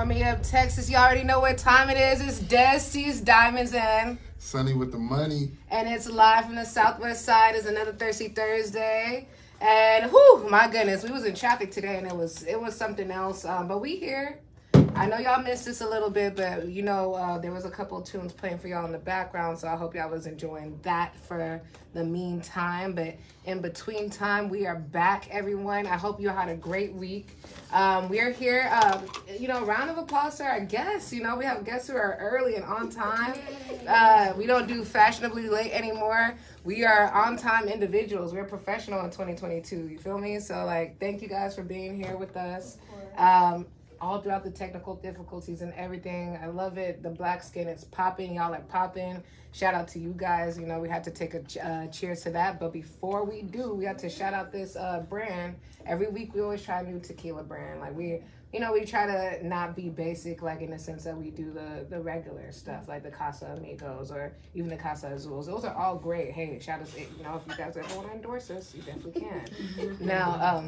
me up, Texas. You already know what time it is. It's Des C's Diamonds and Sunny with the money. And it's live from the Southwest side. It's another Thirsty Thursday. And whew, my goodness, we was in traffic today and it was something else. But we here. I know y'all missed this a little bit, but you know, there was a couple of tunes playing for y'all in the background, so I hope y'all was enjoying that for the meantime. But in between time, we are back, everyone. I hope you had a great week. We are here, round of applause to our guests. You know, we have guests who are early and on time. We don't do fashionably late anymore. We are on-time individuals. We're professional in 2022, you feel me? So, thank you guys for being here with us. All throughout the technical difficulties and everything. I love it. The black skin is popping. Y'all are popping. Shout out to you guys. You know, we had to take a cheers to that. But before we do, we have to shout out this brand. Every week we always try a new tequila brand. We try to not be basic, in the sense that we do the regular stuff, like the Casa Amigos or even the Casa Azules. Those are all great. Hey, shout out to, if you guys ever want to endorse us, you definitely can. Now,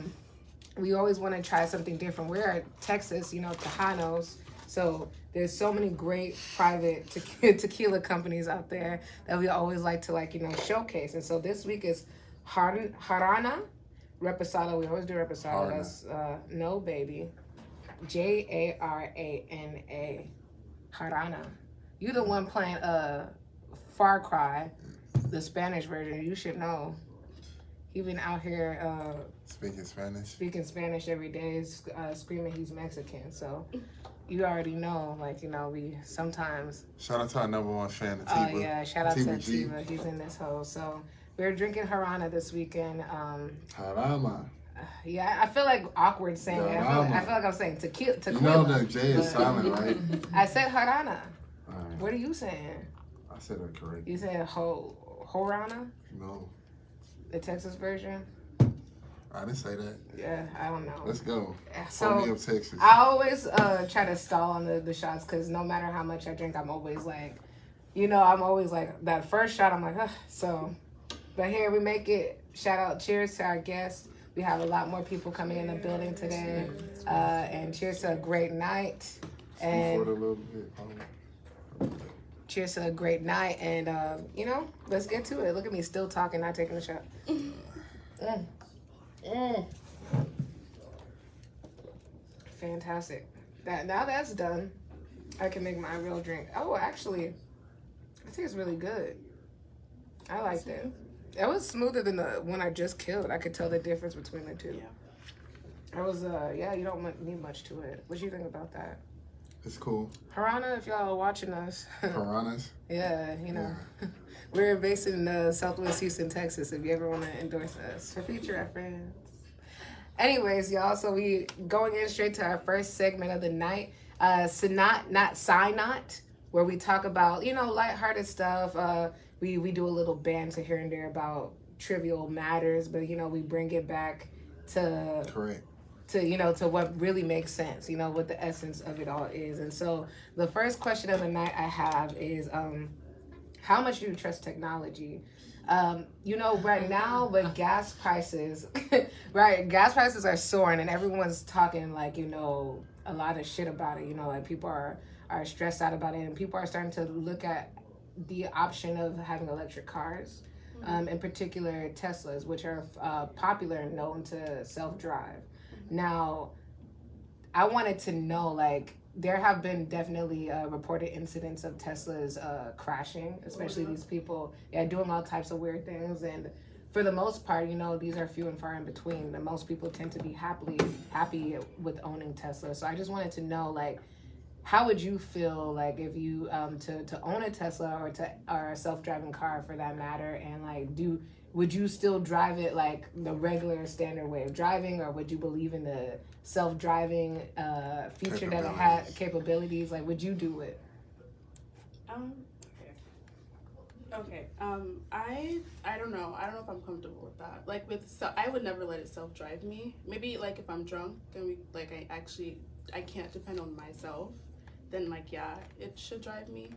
we always want to try something different. We're at Texas, Tejanos. So there's so many great private tequila companies out there that we always like to showcase. And so this week is Jarana Reposado. We always do Reposado. That's no baby. Jarana. Jarana. You the one playing Far Cry, the Spanish version. You should know. He been out here speaking Spanish every day, screaming he's Mexican. So you already know, we sometimes. Shout out to our number one fan, Atiba. Oh yeah, shout out to Atiba. He's in this hole. So we're drinking Jarana this weekend. Jarama. Yeah, I feel awkward saying it. I feel like I'm saying tequila. You know the J is silent, right? I said Jarana. Right. What are you saying? I said it correct. You said Jorana? No. The Texas version? I didn't say that. Yeah, I don't know. Let's go. So me up Texas. I always try to stall on the shots because no matter how much I drink, I'm always that first shot, I'm like, ugh. So, but here we make it. Shout out, cheers to our guests. We have a lot more people coming in the building today. And cheers to a great night. And cheers to a great night. And, let's get to it. Look at me still talking, not taking a shot. Fantastic. Now that's done, I can make my real drink. Oh, actually, I think it's really good. I liked it. It was smoother than the one I just killed. I could tell the difference between the two. Yeah. I was, you don't need much to it. What do you think about that? It's cool. Jarana, if y'all are watching us. Jaranas? Yeah, We're based in Southwest Houston, Texas, if you ever want to endorse us for future reference. Anyways, y'all, so we going in straight to our first segment of the night. Sinat, not Sinat, where we talk about, lighthearted stuff. We do a little banter here and there about trivial matters, but, we bring it back to... Correct. To what really makes sense, what the essence of it all is. And so the first question of the night I have is, how much do you trust technology? Right now with gas prices, gas prices are soaring and everyone's talking a lot of shit about it, people are stressed out about it and people are starting to look at the option of having electric cars, in particular Teslas, which are popular and known to self-drive. Now, I wanted to know, there have been definitely reported incidents of Teslas crashing, especially these people doing all types of weird things. And for the most part, these are few and far in between. The most people tend to be happy with owning Tesla. So I just wanted to know, how would you feel if you to own a Tesla or a self-driving car for that matter, and would you still drive it the regular standard way of driving, or would you believe in the self-driving feature that it had capabilities? Would you do it? Okay. I don't know. I don't know if I'm comfortable with that. I would never let it self-drive me. Maybe if I'm drunk and I can't depend on myself, then it should drive me.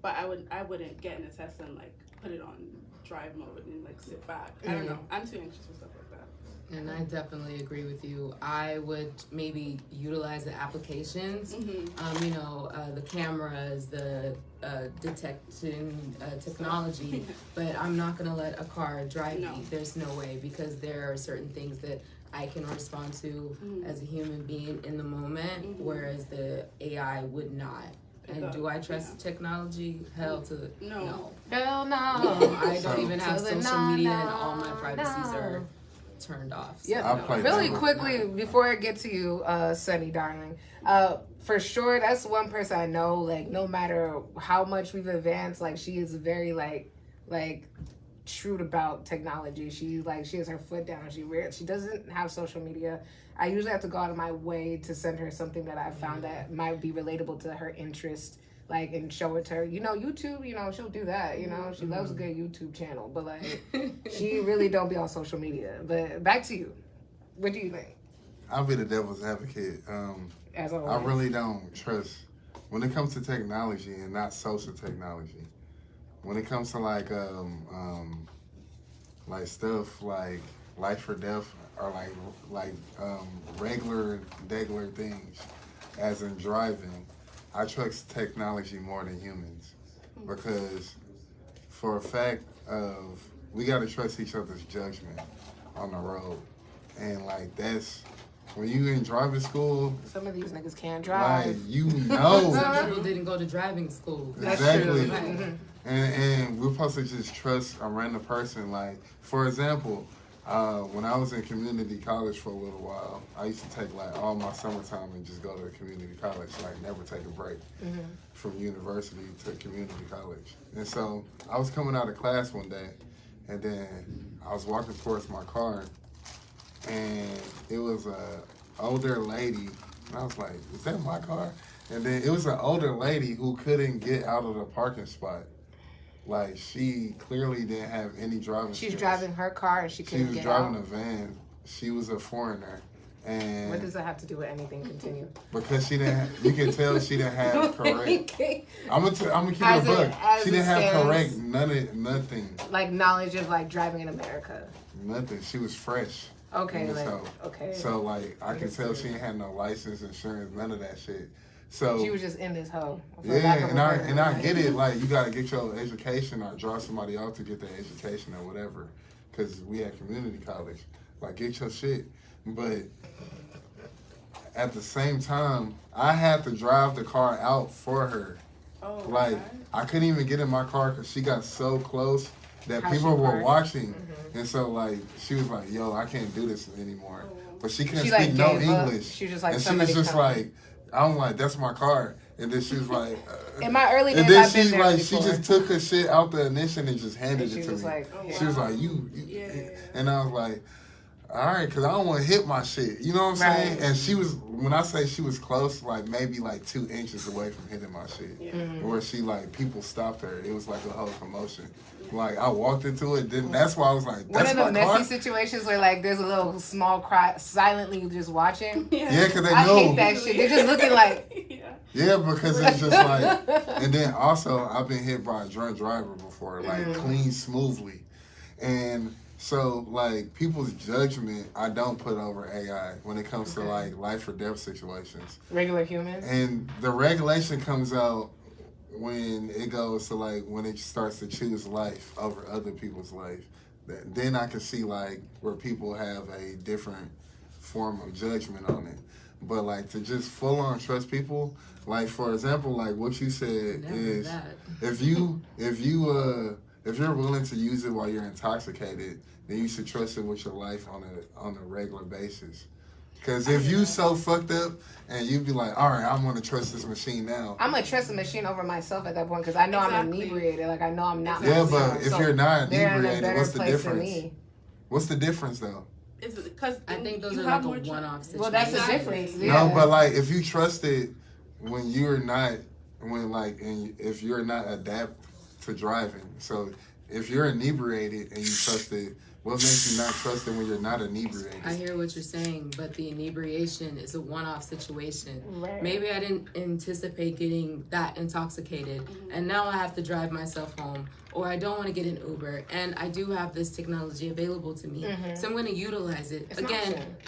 But I wouldn't get in a Tesla and put it on drive mode and sit back. I don't know. I'm too anxious for stuff like that. And I definitely agree with you. I would maybe utilize the applications, the cameras, the detection technology, but I'm not going to let a car drive me. There's no way, because there are certain things that I can respond to as a human being in the moment, whereas the AI would not. And do I trust technology? Hell to no. Hell no. I don't even have social media, and all my privacies are turned off. So Yeah, really quickly before I get to you, Sunny darling. For sure, that's one person I know. Like, no matter how much we've advanced, like she is very like shrewd about technology. She has her foot down. She doesn't have social media. I usually have to go out of my way to send her something that I found that might be relatable to her interest, like, and show it to her. YouTube, she'll do that. She loves a good YouTube channel, but like, she really don't be on social media. But back to you. What do you think? I'll be the devil's advocate. As always. I really don't trust when it comes to technology, and not social technology. When it comes to like stuff like life or death, or regular things, as in driving, I trust technology more than humans, because for a fact of we gotta trust each other's judgment on the road, and like that's when you in driving school. Some of these niggas can't drive. Like some people didn't go to driving school. Exactly. That's true. And we're supposed to just trust a random person. Like, for example, when I was in community college for a little while, I used to take like all my summertime and just go to the community college, like never take a break from university to community college. And so I was coming out of class one day, and then I was walking towards my car, and it was a older lady, and I was like, is that my car? And then it was an older lady who couldn't get out of the parking spot. Like, she clearly didn't have any driving skills. She's driving her car and she couldn't get out. She was driving a van. She was a foreigner. And what does that have to do with anything? Continue. Because she didn't, you can tell she didn't have correct. I'm gonna keep it a book. She didn't have correct nothing. Like knowledge of like driving in America. Nothing. She was fresh. Okay, So like I could tell she ain't had no license, insurance, none of that shit. So she was just in this hoe. Yeah, and I get it. Like, you gotta get your education, or draw somebody out to get their education or whatever. Cause we at community college, like, get your shit. But at the same time, I had to drive the car out for her. Oh, like, okay. I couldn't even get in my car because she got so close that people were watching. And so, like, she was like, yo, I can't do this anymore. But she couldn't speak no English. She was just like, and she was just like, I'm like, that's my car. And then she was like, in my early days, and then I've been there she just took her shit out the ignition and just handed it to me. Like, she was like, you. And I was like, all right, because I don't want to hit my shit. You know what I'm saying? And she was, when I say she was close, like maybe like 2 inches away from hitting my shit. Where she, like, people stopped her. It was like a whole commotion. Like, I walked into it, then that's why I was like, that's one of the messy situations where, like, there's a little small cry silently just watching. Yeah, because they know. I hate that shit. They're just looking like. Yeah, because it's just like, and then also I've been hit by a drunk driver before, like clean smoothly. And so, like, people's judgment, I don't put over AI when it comes to, like, life or death situations. Regular humans. And the regulation comes out when it goes to, like, when it starts to choose life over other people's life. Then I can see, like, where people have a different form of judgment on it. But, like, to just full on trust people, like, for example, like what you said is if you're willing to use it while you're intoxicated, then you should trust it with your life on a regular basis. Because if you so fucked up and you be like, all right, I'm going to trust this machine now. I'm going to trust the machine over myself at that point because I know I'm inebriated. Like, I know I'm not Yeah, myself. but if you're not inebriated, what's the difference? Me. What's the difference, though? Is it because I think those are like a one-off situation. Well, that's the difference. Yeah. No, but, like, if you trust it when you're not, and if you're not adapt to driving. So if you're inebriated and you trust it What makes you not trust it when you're not inebriated? I hear what you're saying, but the inebriation is a one-off situation. Right. Maybe I didn't anticipate getting that intoxicated, and now I have to drive myself home, or I don't want to get an Uber, and I do have this technology available to me, so I'm going to utilize it. It's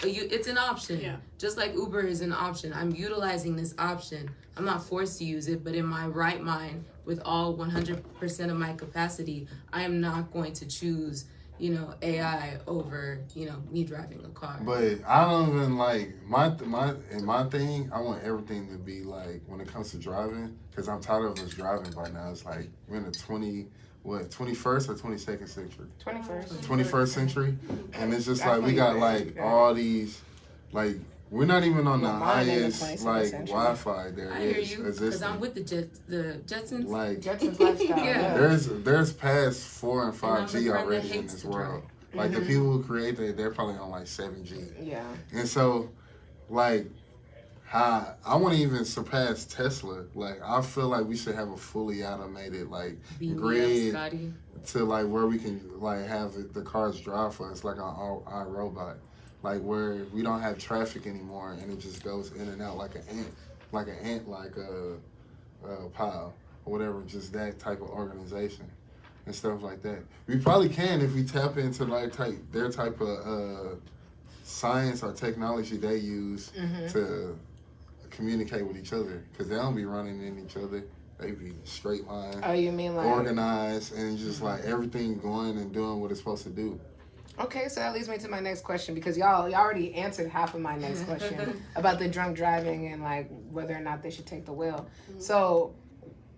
It's an option. Yeah. Just like Uber is an option. I'm utilizing this option. I'm not forced to use it, but in my right mind, with all 100% of my capacity, I am not going to choose AI over, me driving a car. But I don't even like my thing. I want everything to be like when it comes to driving, because I'm tired of us driving by now. It's like we're in the 21st or 22nd century? 21st century, and it's just like we got like all these like. We're not even on the highest like Wi-Fi there I hear is you, because I'm with the Jetsons. Like Jetsons lifestyle. Yeah. there's past 4 and 5G friend already that in hates this to world. drive. Like the people who create that, they're probably on like 7G. Yeah. And so, like, I want to even surpass Tesla. Like, I feel like we should have a fully automated like grid to like where we can like have the cars drive for us like an iRobot. Like where we don't have traffic anymore, and it just goes in and out like an ant, like a pile or whatever. Just that type of organization and stuff like that. We probably can if we tap into like their type of science or technology they use to communicate with each other, because they don't be running in each other. They be straight line. Oh, you mean like organized and just like everything going and doing what it's supposed to do. Okay, so that leads me to my next question, because y'all already answered half of my next question about the drunk driving and like whether or not they should take the wheel. So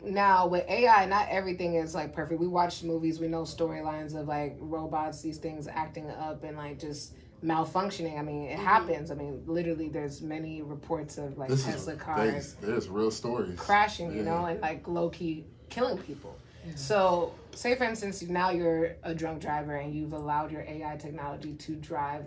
now with AI, not everything is like perfect. We watch movies, we know storylines of like robots, these things acting up and like just malfunctioning. I mean, it happens. I mean, literally there's many reports of like Tesla cars there's real stories crashing, and like low-key killing people. So, say for instance, now you're a drunk driver and you've allowed your AI technology to drive,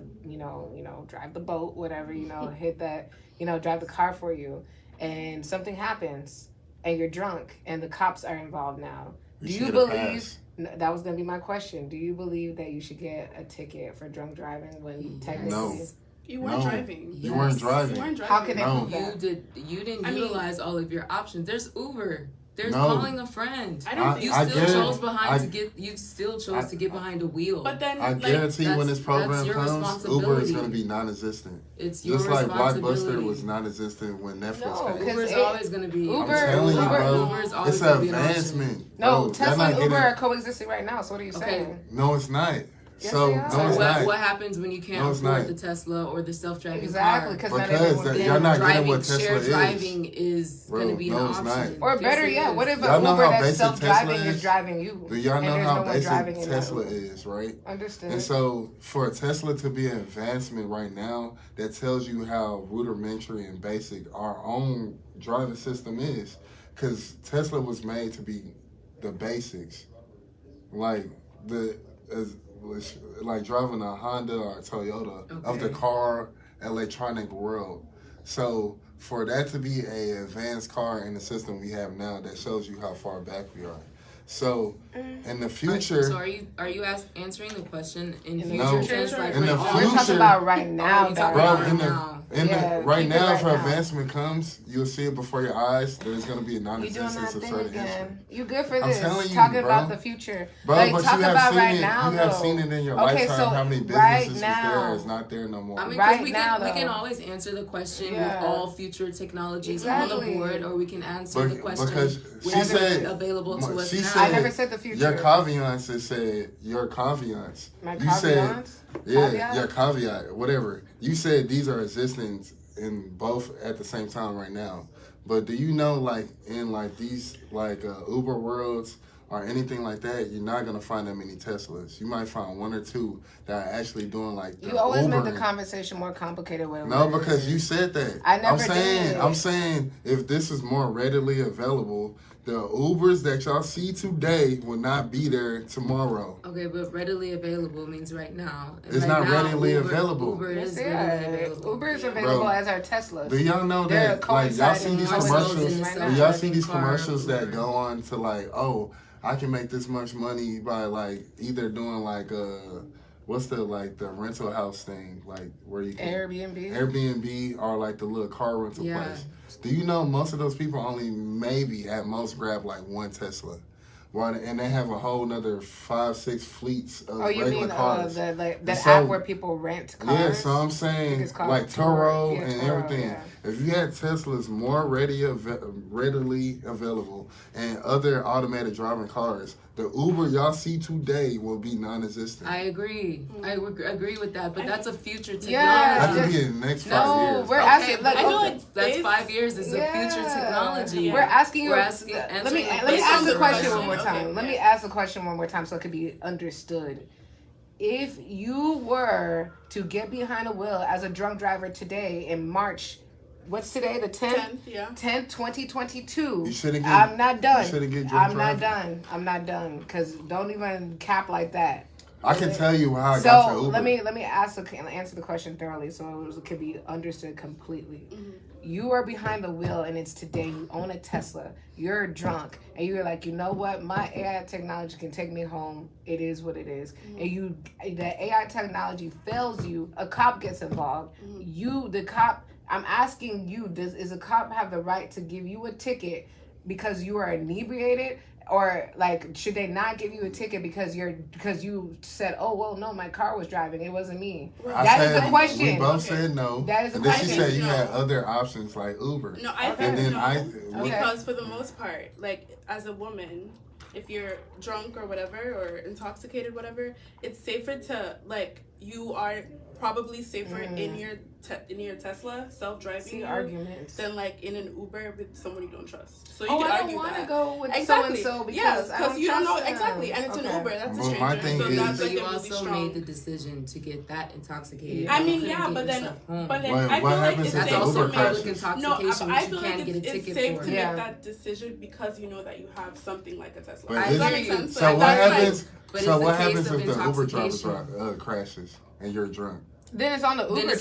drive the boat, whatever, hit that, drive the car for you, and something happens and you're drunk and the cops are involved now. Do you believe, that was going to be my question, do you believe that you should get a ticket for drunk driving when technically... No. You weren't driving. You weren't driving. You weren't driving. How can they prove that? You didn't utilize all of your options. There's Uber. There's calling a friend. I don't think you still chose to get behind the wheel. But then I guarantee when this program comes, Uber is going to be non-existent. It's your just like responsibility. Blockbuster was non-existent when Netflix came. Uber's always going to be. I'm telling you, bro. It's an advancement. No, Tesla and Uber are coexisting right now. So what are you saying? No, it's not. Yes, So what happens when you can't afford the Tesla or the self-driving car? Because you're not getting what Tesla shared is. driving is going to be an option. Or better yet, what if an Uber that's self-driving is driving you? Do y'all know how basic Tesla is, right? Understood. And so for a Tesla to be an advancement right now, that tells you how rudimentary and basic our own driving system is. Because Tesla was made to be the basics. Like like driving a Honda or a Toyota of the car electronic world. So for that to be an advanced car in the system we have now, that shows you how far back we are. So in the future, so are you answering the question in future? No, like in the we're talking about right now, right now, if advancement comes, you'll see it before your eyes. There's going to be a non-existence of certain history. You good for this? I'm telling you, talking bro. about the future. Bro, like, but talk you have about seen right it. now, You have seen it in your lifetime. So how many businesses right was now, there is not there no more. I mean, right we can always answer the question with all future technologies on the board, or we can answer the question because she said available to us now. I never said the future. Your caveats said your caveats. My you caveats? said your caveat, whatever. You said these are existing in both at the same time right now. But do you know, like in like these like Uber worlds or anything like that, you're not gonna find that many Teslas. You might find one or two that are actually doing like the You always Ubering. make the conversation more complicated with No, because you said that. I never did. I'm saying if this is more readily available, the Ubers that y'all see today will not be there tomorrow. Okay, but readily available means right now. It's not readily available. Uber is readily available. Uber is available as our Teslas. Do y'all know that? Like y'all see these commercials. Y'all see these commercials that go on to like, oh, I can make this much money by like either doing like what's the rental house thing, like where you can Airbnb or like the little car rental place. Do you know most of those people only maybe at most grab like one Tesla? And they have a whole nother 5-6 fleets of regular cars. The app where people rent cars? Yeah, so I'm saying like Turo and everything. Yeah. If you had Teslas more readily available and other automated driving cars, the Uber y'all see today will be non-existent. I agree. I agree with that, but that's a future technology. Yeah, that could be in the next 5 years. We're asking. I feel like that's 5 years. Is a future technology. Yeah. We're asking. Let me ask the question one more time. Let me ask the question one more time so it can be understood. If you were to get behind a wheel as a drunk driver today in March, what's today? The 10th? 10th, 2022. You shouldn't get. I'm not done. You shouldn't get drunk driving. I'm not done. Because don't even cap like that. I can tell you how I got to Uber. let me answer the question thoroughly so it can be understood completely. Mm-hmm. You are behind the wheel and it's today. You own a Tesla. You're drunk and you're like, you know what? My AI technology can take me home. It is what it is. Mm-hmm. And the AI technology fails you. A cop gets involved. Mm-hmm. The cop. I'm asking you: does a cop have the right to give you a ticket because you are inebriated? Or like, should they not give you a ticket because you said, oh well, no, my car was driving, it wasn't me. That is the question. We both said no. That is the question. Then she said you had other options like Uber. No, because for the most part, like as a woman, if you're drunk or whatever or intoxicated, whatever, it's safer to you are probably safer in your Tesla self-driving arguments than in an Uber with someone you don't trust. So you can argue I don't want to that. go with Exactly. so because you don't know them. exactly, and it's an Uber. That's a stranger. My thing but you also made the decision to get that intoxicated. I mean, but then I feel like it's that's safe also to public make. intoxication, I which you feel can't like get a ticket it's safe for. to make that decision because you know that you have something like a Tesla. But Does that make sense? So what happens? So what happens if the Uber driver crashes and you're drunk? Then it's on the Uber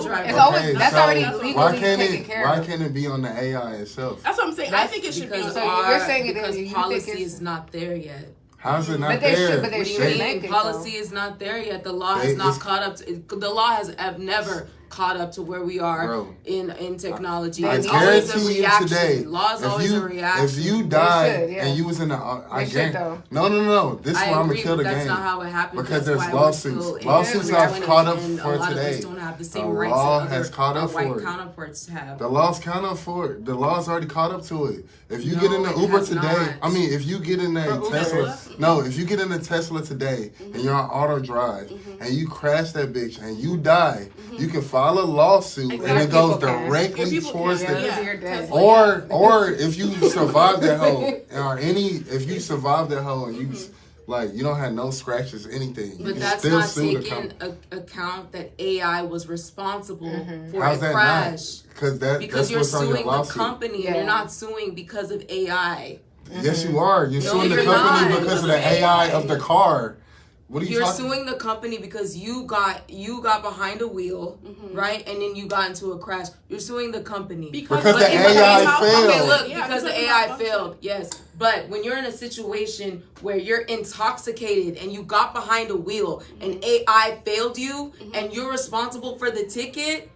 driver. It's always that's already legally taken care of. Why can't it be on the AI itself? That's what I'm saying. I think it should be on. So you're saying it because is policy is not there yet. How's it not there? But they should make it. Policy is not there yet. The law has not caught up. The law has never caught up to where we are in technology. I it's always a guarantee reaction. you today. Law is always a reaction. If you died and you was in the, no. This is why I'm gonna kill the game. That's not how it happens. Because there's lawsuits. Lawsuits have caught up for today. Don't have the same the rights law that has caught up for it. Counterparts have. The law's caught up for it. The law's already caught up to it. If you get in the Uber today, if you get in a Tesla, if you get in a Tesla today and you're on auto drive and you crash that bitch and you die, you can file a lawsuit and it goes directly towards the. Or if you survive that hole, if you survive that hole and you. You don't have no scratches, anything. But that's not taking account that AI was responsible for How's a crash. Because you're suing the company and you're not suing because of AI. Yes, you are. You're suing the company because of the AI of the car. What are you talking? Suing the company because you got behind a wheel, right? And then you got into a crash. You're suing the company. Because the AI failed. Okay, look, because the AI failed, yes. But when you're in a situation where you're intoxicated and you got behind a wheel and AI failed you and you're responsible for the ticket,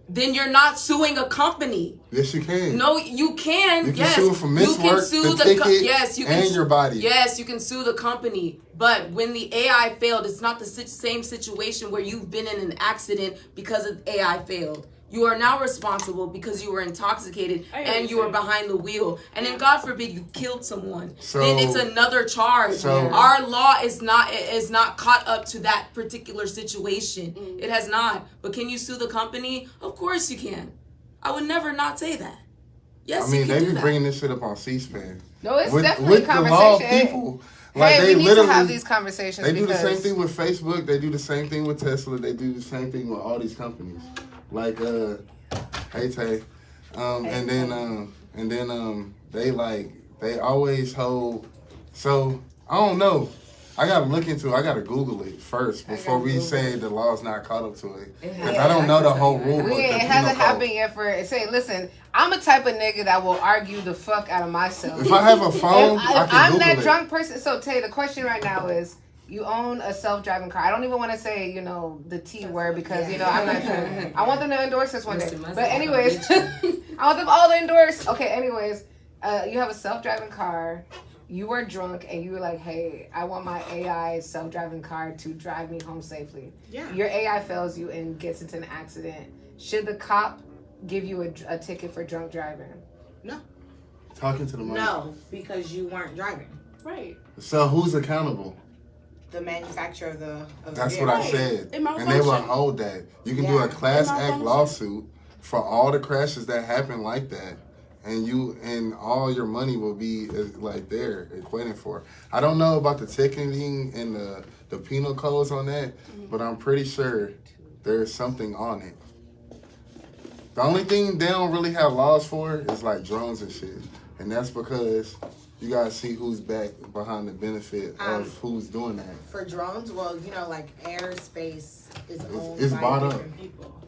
then you're not suing a company. Yes, you can. No, you can. You can sue for miswork, the ticket, and your body. Yes, you can sue the company. But when the AI failed, it's not the same situation where you've been in an accident because of AI failed. You are now responsible because you were intoxicated and you were behind the wheel. And then God forbid you killed someone. Then it's another charge. Our law is not caught up to that particular situation. It has not. But can you sue the company? Of course you can. I would never not say that. Yes, they be bringing this shit up on C-SPAN. No, it's definitely a conversation. The law people. We need to have these conversations. They do the same thing with Facebook. They do the same thing with Tesla. They do the same thing with all these companies. Hey Tay, and then they always hold. So I don't know. I gotta Google it first before we say the law's not caught up to it. Because I don't know the whole rule book. It hasn't happened yet listen, I'm a type of nigga that will argue the fuck out of myself. If I have a phone, I can I'm Google that it. drunk person. So Tay, the question right now is, you own a self-driving car. I don't even want to say, you know, the T word because, you know, I'm not sure. I want them to endorse this one day. But anyways, I want them all to endorse. Okay, anyways, you have a self-driving car. You were drunk and you were like, hey, I want my AI self-driving car to drive me home safely. Yeah. Your AI fails you and gets into an accident. Should the cop give you a ticket for drunk driving? No. Talking to the mic. No, because you weren't driving. Right. So who's accountable? The manufacturer of the That's vehicle. what I said. It And they will malfunctioned. hold that. You can do a class It act malfunctioned. lawsuit for all the crashes that happen like that. And all your money will be like there equating for. I don't know about the ticketing and the penal codes on that, but I'm pretty sure there's something on it. The only thing they don't really have laws for is like drones and shit. And that's because you gotta see who's back behind the benefit of who's doing that. For drones, well, you know, like airspace is owned It's by bought up. different people.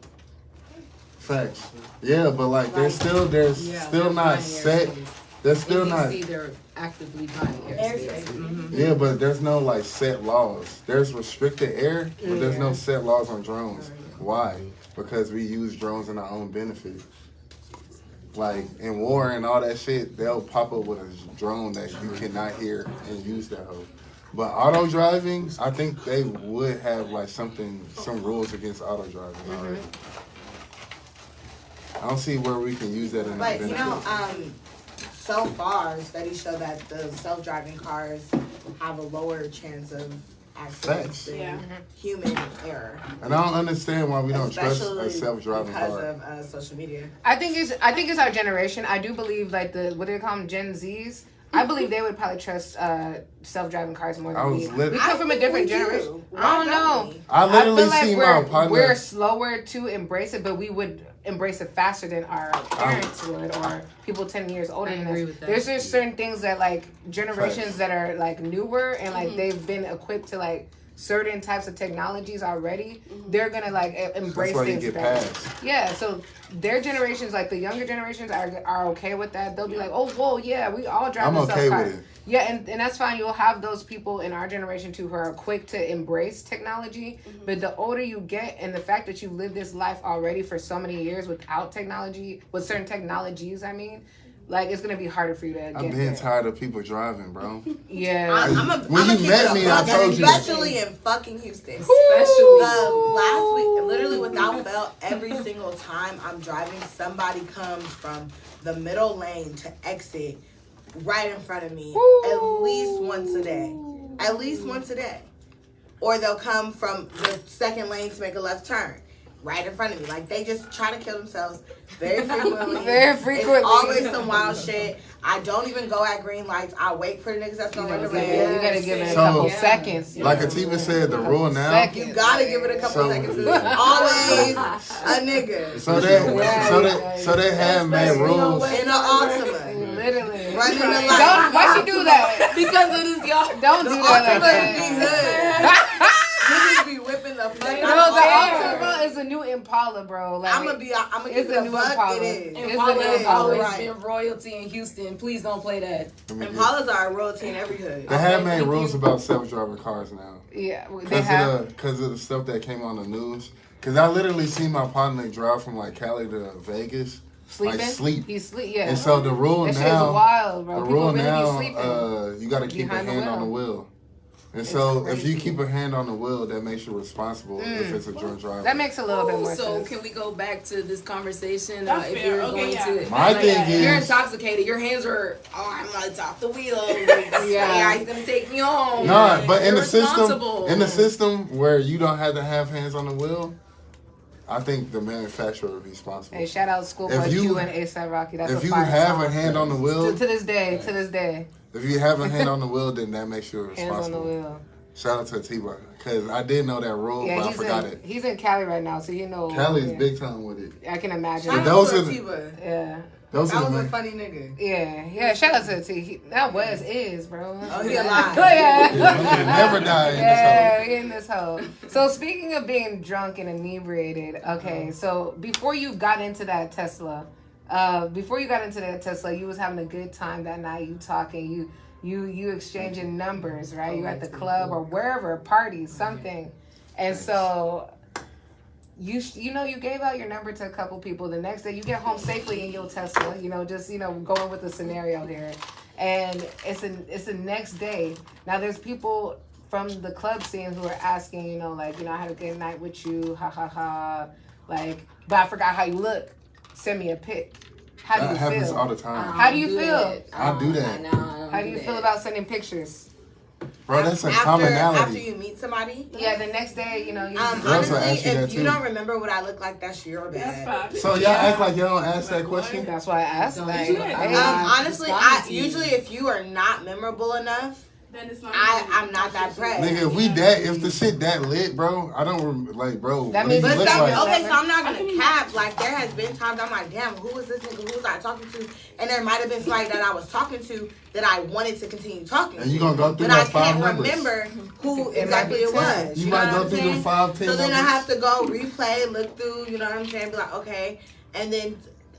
Facts. Yeah, but like there's still not set. There's still not. See, they're actively buying airspace. Mm-hmm. Yeah, but there's no like set laws. There's restricted air, but there's no set laws on drones. Why? Because we use drones in our own benefit. Like in war and all that shit, they'll pop up with a drone that you cannot hear and use that hoe. But auto driving, I think they would have like some rules against auto driving already. I don't see where we can use that in our But benefit. you know, so far studies show that the self-driving cars have a lower chance of accidents Facts. than human error. And I don't understand why we don't trust Especially a self-driving because car. of social media. I think it's our generation. I do believe like what do they call them, Gen Zs? I believe they would probably trust self-driving cars more than we. We come from a different generation. I don't know. I literally feel like see my partner. we're slower to embrace it, but we would embrace it faster than our parents would, or people 10 years older I than agree us. with that. There's just certain things that like generations that are like newer and like they've been equipped to like certain types of technologies already. They're gonna like embrace That's why you things get better. passed. Yeah, so their generations, like the younger generations, are okay with that. They'll be like, oh, whoa, yeah, we all drive I'm a okay self-car. with it. Yeah, and that's fine. You'll have those people in our generation too who are quick to embrace technology. But the older you get, and the fact that you live this life already for so many years without technology, with certain technologies, I mean, like it's gonna be harder for you to get I'm being there. tired of people driving, bro. Yeah. When you met me, I told you. Especially in fucking Houston. Especially Last week, literally without fail, every single time I'm driving, somebody comes from the middle lane to exit right in front of me at least once a day. At least once a day. Or they'll come from the second lane to make a left turn right in front of me. Like, they just try to kill themselves very frequently. Very frequently. It's always some wild shit. I don't even go at green lights. I wait for the niggas that's gonna run the red. Yeah, you gotta give it a So, couple seconds. Like Atiba said, the rule now. Seconds. You gotta give it a couple So- seconds. It's always a nigga. So they have made rules. In an Altima. Literally. Running the light. Don't, why she do that? because it is y'all. Don't do that like Altima be that. hood. Niggas be whipping the fuck No, out the of Altima is a new Impala, bro. Like, I'm gonna keep it's it a a new buck. Impala. It is. It's Impala a new has Impala. always Right. been royalty in Houston. Please don't play that. Impalas are a royalty in every hood. They have made rules about self-driving cars now. Yeah, they have. Because of the stuff that came on the news. Because I literally see my partner drive from like Cali to Vegas. Sleeping? Like sleep. He's sleep. Yeah. And so the rule that shit's now, wild, bro. the People rule really now, be sleeping. you got to keep a behind the hand on the wheel. wheel. And so if you crazy. keep a hand on the wheel, that makes you responsible if it's a drunk driver. That makes a little bit more So sense. can we go back to this conversation? That's If fair. you're Okay, going yeah. to, My like, thing is- you're intoxicated. Your hands are, I'm like off the wheel. Yeah. He's gonna take me home. No, but in You're the responsible. system where you don't have to have hands on the wheel, I think the manufacturer would be responsible. Hey, shout out Schoolboy If you- Q and ASAP Rocky. That's If a you fire have song. a hand on the wheel, to this day, if you have a hand on the wheel, then that makes you hands on the responsible. wheel. Shout out to T-Bar, because I did know that rule, Yeah, but I forgot it. he's in Cali right now, so you know. Cali's yeah. big time with it. I can imagine. Shout those out are to the- Atiba. Yeah. Those That are was the a main- funny nigga. Yeah, shout out to T. That is, bro. Oh, he alive. Oh, yeah. He can never die in Yeah, this we in this hole. So speaking of being drunk and inebriated, okay, so before you got into that Tesla, you was having a good time that night. You talking, you exchanging numbers, right? You at the club or wherever, parties, something, and so you gave out your number to a couple people. The next day you get home safely in your Tesla. Just going with the scenario here, and it's the next day. Now there's people from the club scene who are asking, I had a good night with you, ha ha ha, but I forgot how you look. Send me a pic. How do you feel? That happens all the time. How do you feel? I do that. How do you feel about sending pictures? Bro, that's a commonality. After you meet somebody? Yeah, the next day, honestly, if you don't remember what I look like, that's your bad. So y'all act like y'all don't ask that question? That's why I asked. Honestly, usually if you are not memorable enough, then it's not I'm not that pressed. Nigga, if the shit that lit, bro, I don't bro. That means okay, so I'm not gonna cap. Like there has been times I'm like, damn, who was this nigga? Who was I talking to? And there might have been somebody that I was talking to that I wanted to continue talking to. And you gonna go through that 5 numbers. But I can't remember who exactly it was. You might go through the 5, 10 So then numbers. I have to go replay, look through. You know what I'm saying? Be like, okay, and then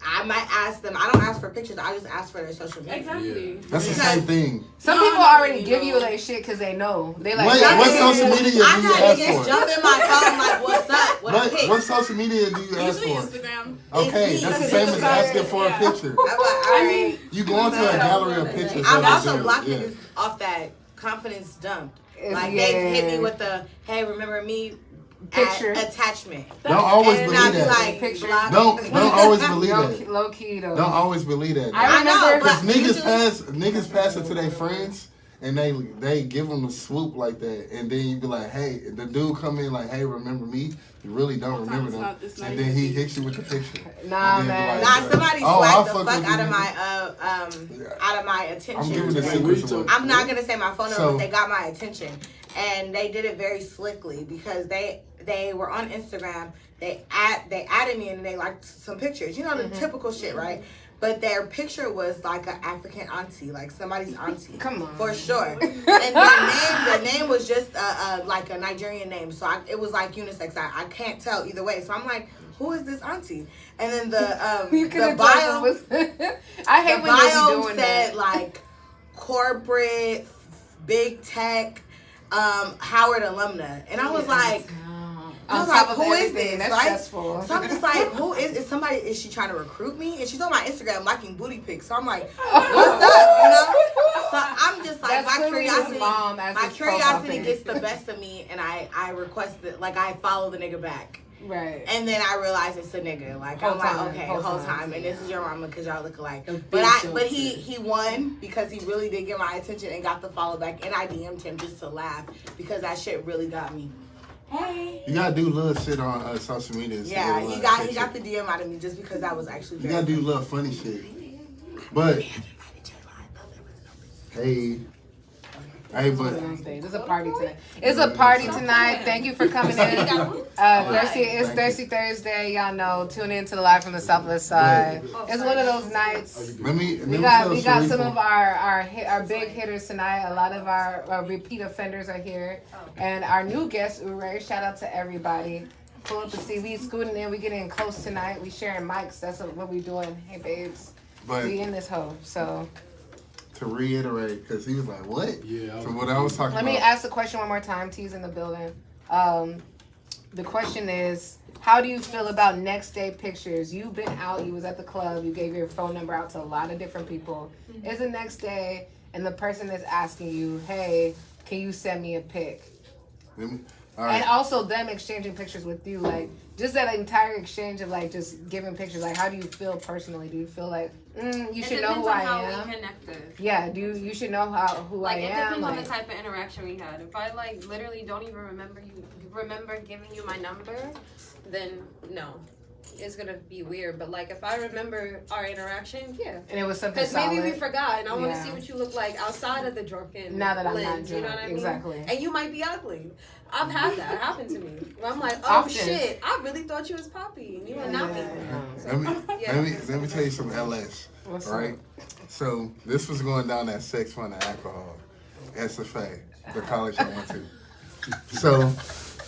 I might ask them. I don't ask for pictures. I just ask for their social media. Exactly. Yeah. That's the same thing. Some people already give you their shit because they know. They like. What social media do you ask for? Jump in my phone like, what's up? What social media do you ask for? Instagram. Okay, that's the same as asking for a picture. You go into a gallery of pictures. I've also blocked niggas off that confidence dump. Like they hit me with the, hey, remember me? Picture attachment. Don't always believe that. Like, picture. Don't always believe that. Low key though. Don't always believe that. I remember because niggas pass it to their friends and they give them a swoop like that, and then you be like, hey, the dude come in like, hey, remember me? You really don't remember them, and then he hits you with the picture. Nah, man. Somebody swiped the fuck out of my attention. I'm giving the secret away. I'm not gonna say my phone number, but they got my attention. And they did it very slickly because they were on Instagram. They added me and they liked some pictures. The typical shit, right? But their picture was like an African auntie, like somebody's auntie. Come on. For sure. And the name was just like a Nigerian name. So it was like unisex. I can't tell either way. So I'm like, who is this auntie? And then the bio was I hate when you doing said that. like corporate, big tech, Howard alumna. And I was like, who is this? That's right? stressful. So I'm just like, who is somebody? Is she trying to recruit me? And she's on my Instagram liking booty pics. So I'm like, what's up? So I'm just like, my curiosity gets the best of me, and I request that, like I follow the nigga back. Right. And then I realize it's a nigga. Like whole I'm time, like, okay, whole time. And this is your mama because y'all look alike. But he won because he really did get my attention and got the follow back. And I DM'd him just to laugh because that shit really got me. Hey. You gotta do little shit on social media. Yeah, he got the DM out of me just because that was actually. You gotta do little funny shit. But but it's a party tonight. It's a party tonight. Thank you for coming in. It's Thirsty Thursday. Y'all know. Tune in to the live from the Southwest side. It's one of those nights. We got some of our big hitters tonight. A lot of our repeat offenders are here, and our new guest Ure. Shout out to everybody. Pull up the CV, scooting in. We getting close tonight. We sharing mics. That's what we doing. Hey babes, we in this hoe. So. To reiterate, because he was like, what? Yeah. From what I was talking about. Let me ask the question one more time. T's in the building. The question is, how do you feel about next day pictures? You've been out. You was at the club. You gave your phone number out to a lot of different people. It's the next day, and the person is asking you, hey, can you send me a pic? All right. And also them exchanging pictures with you. Like, just that entire exchange of, like, just giving pictures. Like, how do you feel personally? Do you feel like, you should know who I am? We connected. Yeah, you should know who I am. It depends on the type of interaction we had. If I literally don't even remember giving you my number, then no, it's gonna be weird. But if I remember our interaction, yeah, and it was something because maybe we forgot, and I want to see what you look like outside of the drunken. Now that I'm lens, not drunk, you know what I mean? Exactly. And you might be ugly. I've had that happen to me. I'm like, oh often. Shit, I really thought you was Poppy, and you were not me. Let me tell you some LS. What's right? up? So this was going down at Sex, Fun, and Alcohol, SFA, the college I went to. So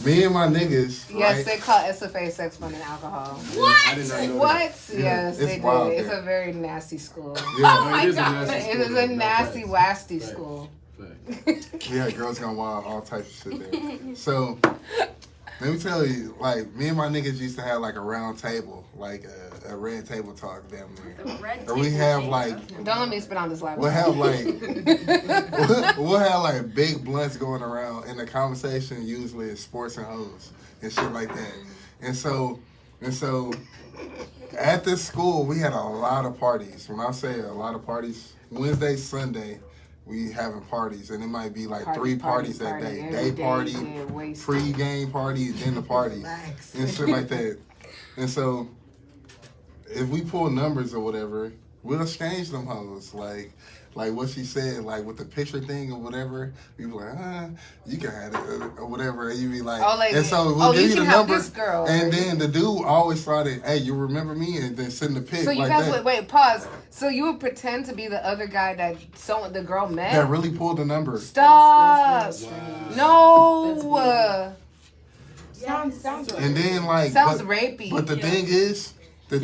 Me and my niggas. Yes, right? they call SFA sex, fun, and alcohol. What? I did not know What? that. Yes, it's they do. wild It's there. a very nasty school. Yeah, Oh my It is a God. nasty It school, is a though. No, nasty, facts. wasty Facts. school. Facts. we had girls gonna wild, all types of shit there. So let me tell you, like me and my niggas used to have like a round table, like a red table talk damn near. The red And we table have thing. like Don't let me spit on this live. we'll have like we'll have like big blunts going around, and the conversation usually is sports and hoes and shit like that. And so at this school we had a lot of parties. When I say a lot of parties, Wednesday, Sunday, we having parties, and it might be like three parties that day. Day party, pre-game party, then the party, and shit like that. And so if we pull numbers or whatever, we'll exchange them hoes. Like what she said, like with the picture thing or whatever, we be like, you can have it or whatever. And you be like, and so we'll give you the number. Girl. And then the dude always started, hey, you remember me? And then send the pic So you like guys that. wait, pause. So you would pretend to be the other guy that the girl met? That really pulled the number. Stop. That's very strange. No. Sounds And then like, Sounds rapey. But the thing is, it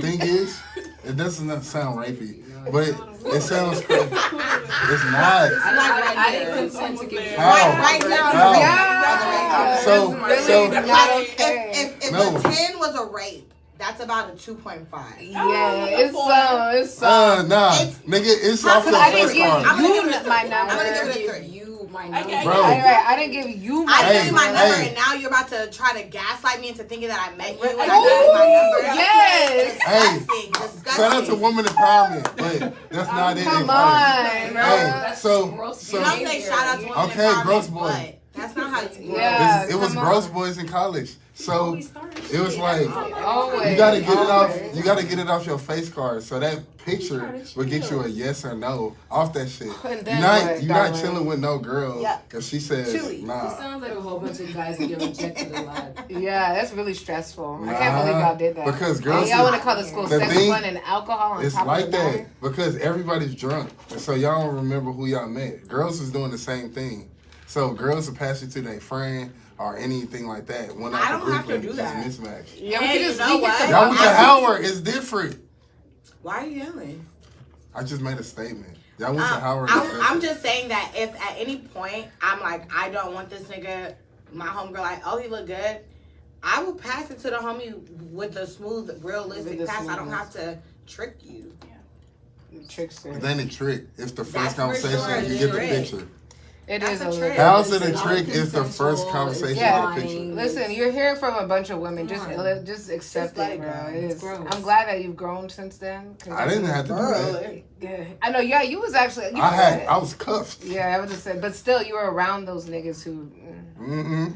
doesn't sound rapey, but it sounds crazy. It's not. I didn't consent to give you. How? Right now, How? Yeah. So- It's so- really not Like, okay. if No. a 10 was a rape, that's about a 2.5. Yeah, it's some. Nah, It's- nigga, it's off your I didn't first give card. I'm gonna you give it a my three. number. I'm gonna give it a Give 3. you my Okay. number. Bro. I didn't give you my I Hey, gave you my number, hey. and now you're about to try to gaslight me into thinking that I met you. And I Ooh, gave you my number. yes. Disgusting. Disgusting. Shout out to woman empowerment, but that's not it. Come in on, front. bro. Hey, so You don't say shout out to women Okay, empowerment, gross boy. but that's not how you grow. Yeah. it was come gross on. boys in college. So it was like Always. you gotta get it off. Always. You gotta get it off your face card. So that picture will get you a yes or no off that shit. And then You're not what, chilling with no girl Yeah. if she says Chili. It nah. sounds like a whole bunch of guys that get rejected a lot. Yeah, that's really stressful. I can't believe y'all did that. Because And girls, y'all want to call the school the sex, thing- fun, and alcohol on it's top like of the that night? because everybody's drunk, and so y'all don't remember who y'all met. Girls is doing the same thing, so girls will pass it to their friend or anything like that. One I out don't the have group to and do just that. mismatch. Yeah, Hey, we you just know we get what? the Y'all went to I- Howard. It's different. Why are you yelling? I just made a statement. Y'all went to Howard. it's I'm different. just saying that if at any point I'm like, I don't want this nigga, my homegirl, like, oh, he look good, I will pass it to the homie with the smooth, realistic With the pass. I don't smoothness. have to trick you. trickster. It ain't a trick. It's the first That's for conversation. sure You a get the trick. picture. It That's is a a trick. little. How's it a It's trick? It's the first non-consensual, conversation. it's Yeah. Get the picture. lying. Listen, you're hearing from a bunch of women. Just Come on. just accept let it, it bro. go. It It's is. gross. I'm glad that you've grown since then. 'Cause I didn't have to do that. Yeah. I know. Yeah, you was actually. You I was cuffed. Yeah, I was just saying, but still, you were around those niggas who. Mm-hmm.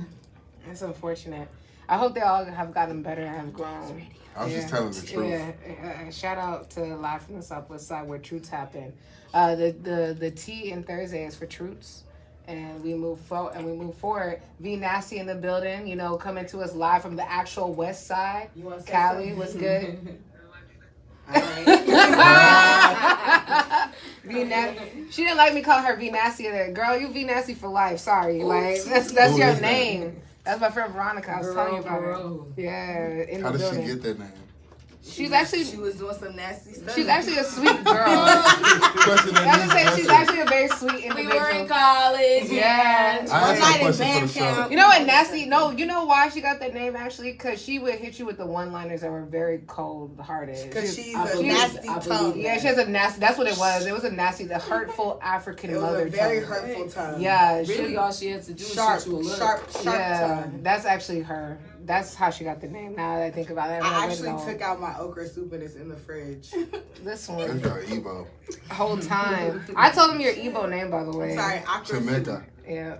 It's unfortunate. I hope they all have gotten better and have grown. I was just telling the truth. Yeah. Shout out to Live from the Southwest Side where truths happen. The T in Thursday is for truths. And we move forward. V Nasty in the building, you know, coming to us live from the actual West Side. You want to say Cali, something? what's good? All right. V Nasty. She didn't like me calling her V Nasty there. Girl, you V Nasty for life. Sorry. Like that's Who your is that? name. That's my friend Veronica. I was telling you about her. Bro. Yeah, in How the did she building. get that name? She's actually She was doing some nasty stuff. she's actually a sweet girl. Question that I needs was saying she's answer. actually a very sweet We individual. were in college. Yeah. I One asked night that in question for the band show. camp. You know what, Nasty? No, you know why she got that name actually? Because she would hit you with the one-liners that were very cold-hearted. Because she's I a believe- nasty I tongue. believe Yeah, she has a nasty. That's what it was. It was a nasty, the hurtful African It was mother a very tongue. hurtful tongue. Yeah, Really, she, all she had to do was Sharp, shoot you a look. sharp yeah, tongue. that's actually her. That's how she got the name. Now that I think about it, I actually took out my okra soup and it's in the fridge. this That's one your Ebo. whole time. I told him your Igbo name, by the way. Sorry, okra soup. Jamaica. Yeah,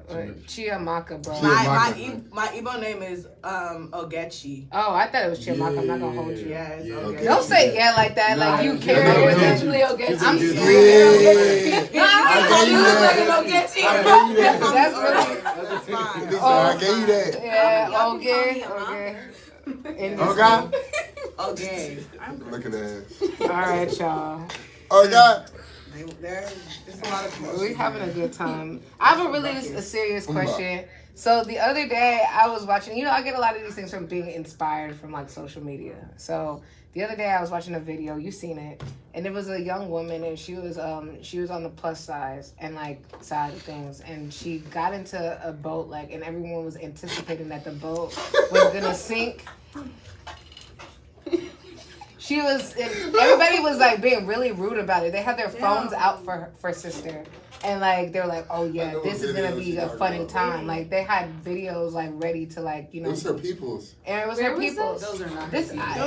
Chiamaka, bro. My Igbo name is Ogechi. Oh, I thought it was Chiamaka. I'm not gonna hold you. Yeah, it's Yeah, Ogechi. okay. Don't say yeah like that, like you no, care. no, with no. it. Definitely okay. I'm Yeah. scared. I gave you that. I gave you that. That's really- That's fine. I gave you that. Yeah, Y'all okay, can call me okay. In this Okay. Okay. Look at that. one. All right, y'all. Okay. There's a lot of people. We're having a good time. I have a serious question. So the other day I was watching, I get a lot of these things from being inspired from like social media. So the other day I was watching a video, you seen it, and it was a young woman and she was on the plus size and like side of things, and she got into a boat like, and everyone was anticipating that the boat was gonna sink. Everybody was like being really rude about it. They had their phones out for sister. And like they were like, oh yeah, this is gonna be a funny time. Like they had videos like ready to like It was her people's. And it was her people's. Those are not.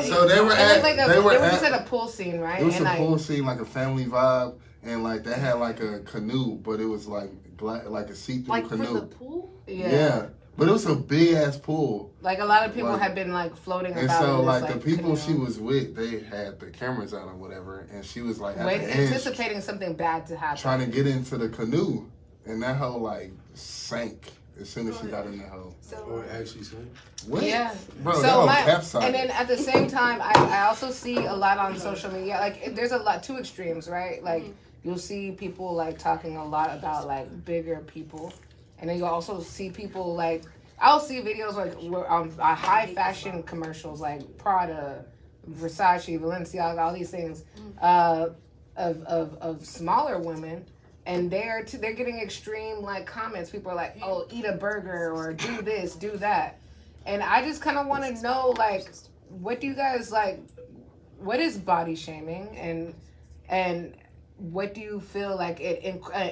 So they were just at a pool scene, right? It was and a pool scene, like a family vibe, and like they had like a canoe, but it was like black, like a see-through canoe. For the pool? Yeah. But it was a big ass pool. Like a lot of people had been like floating and about. And so this, like the people she was with, they had the cameras on or whatever, and she was like anticipating something bad to happen. Trying to get into the canoe, and that hoe like sank as soon as she got in the hole. Or actually sank. What? Yeah. Bro, so that and then at the same time, I also see a lot on social media. Like there's two extremes, right? Like you'll see people like talking a lot about like bigger people. And then you also see people like, I'll see videos like high fashion commercials like Prada, Versace, Balenciaga, all these things of smaller women, and they're getting extreme like comments. People are like, oh, eat a burger or do this, do that, and I just kind of want to know like, what do you guys like? What is body shaming and what do you feel like it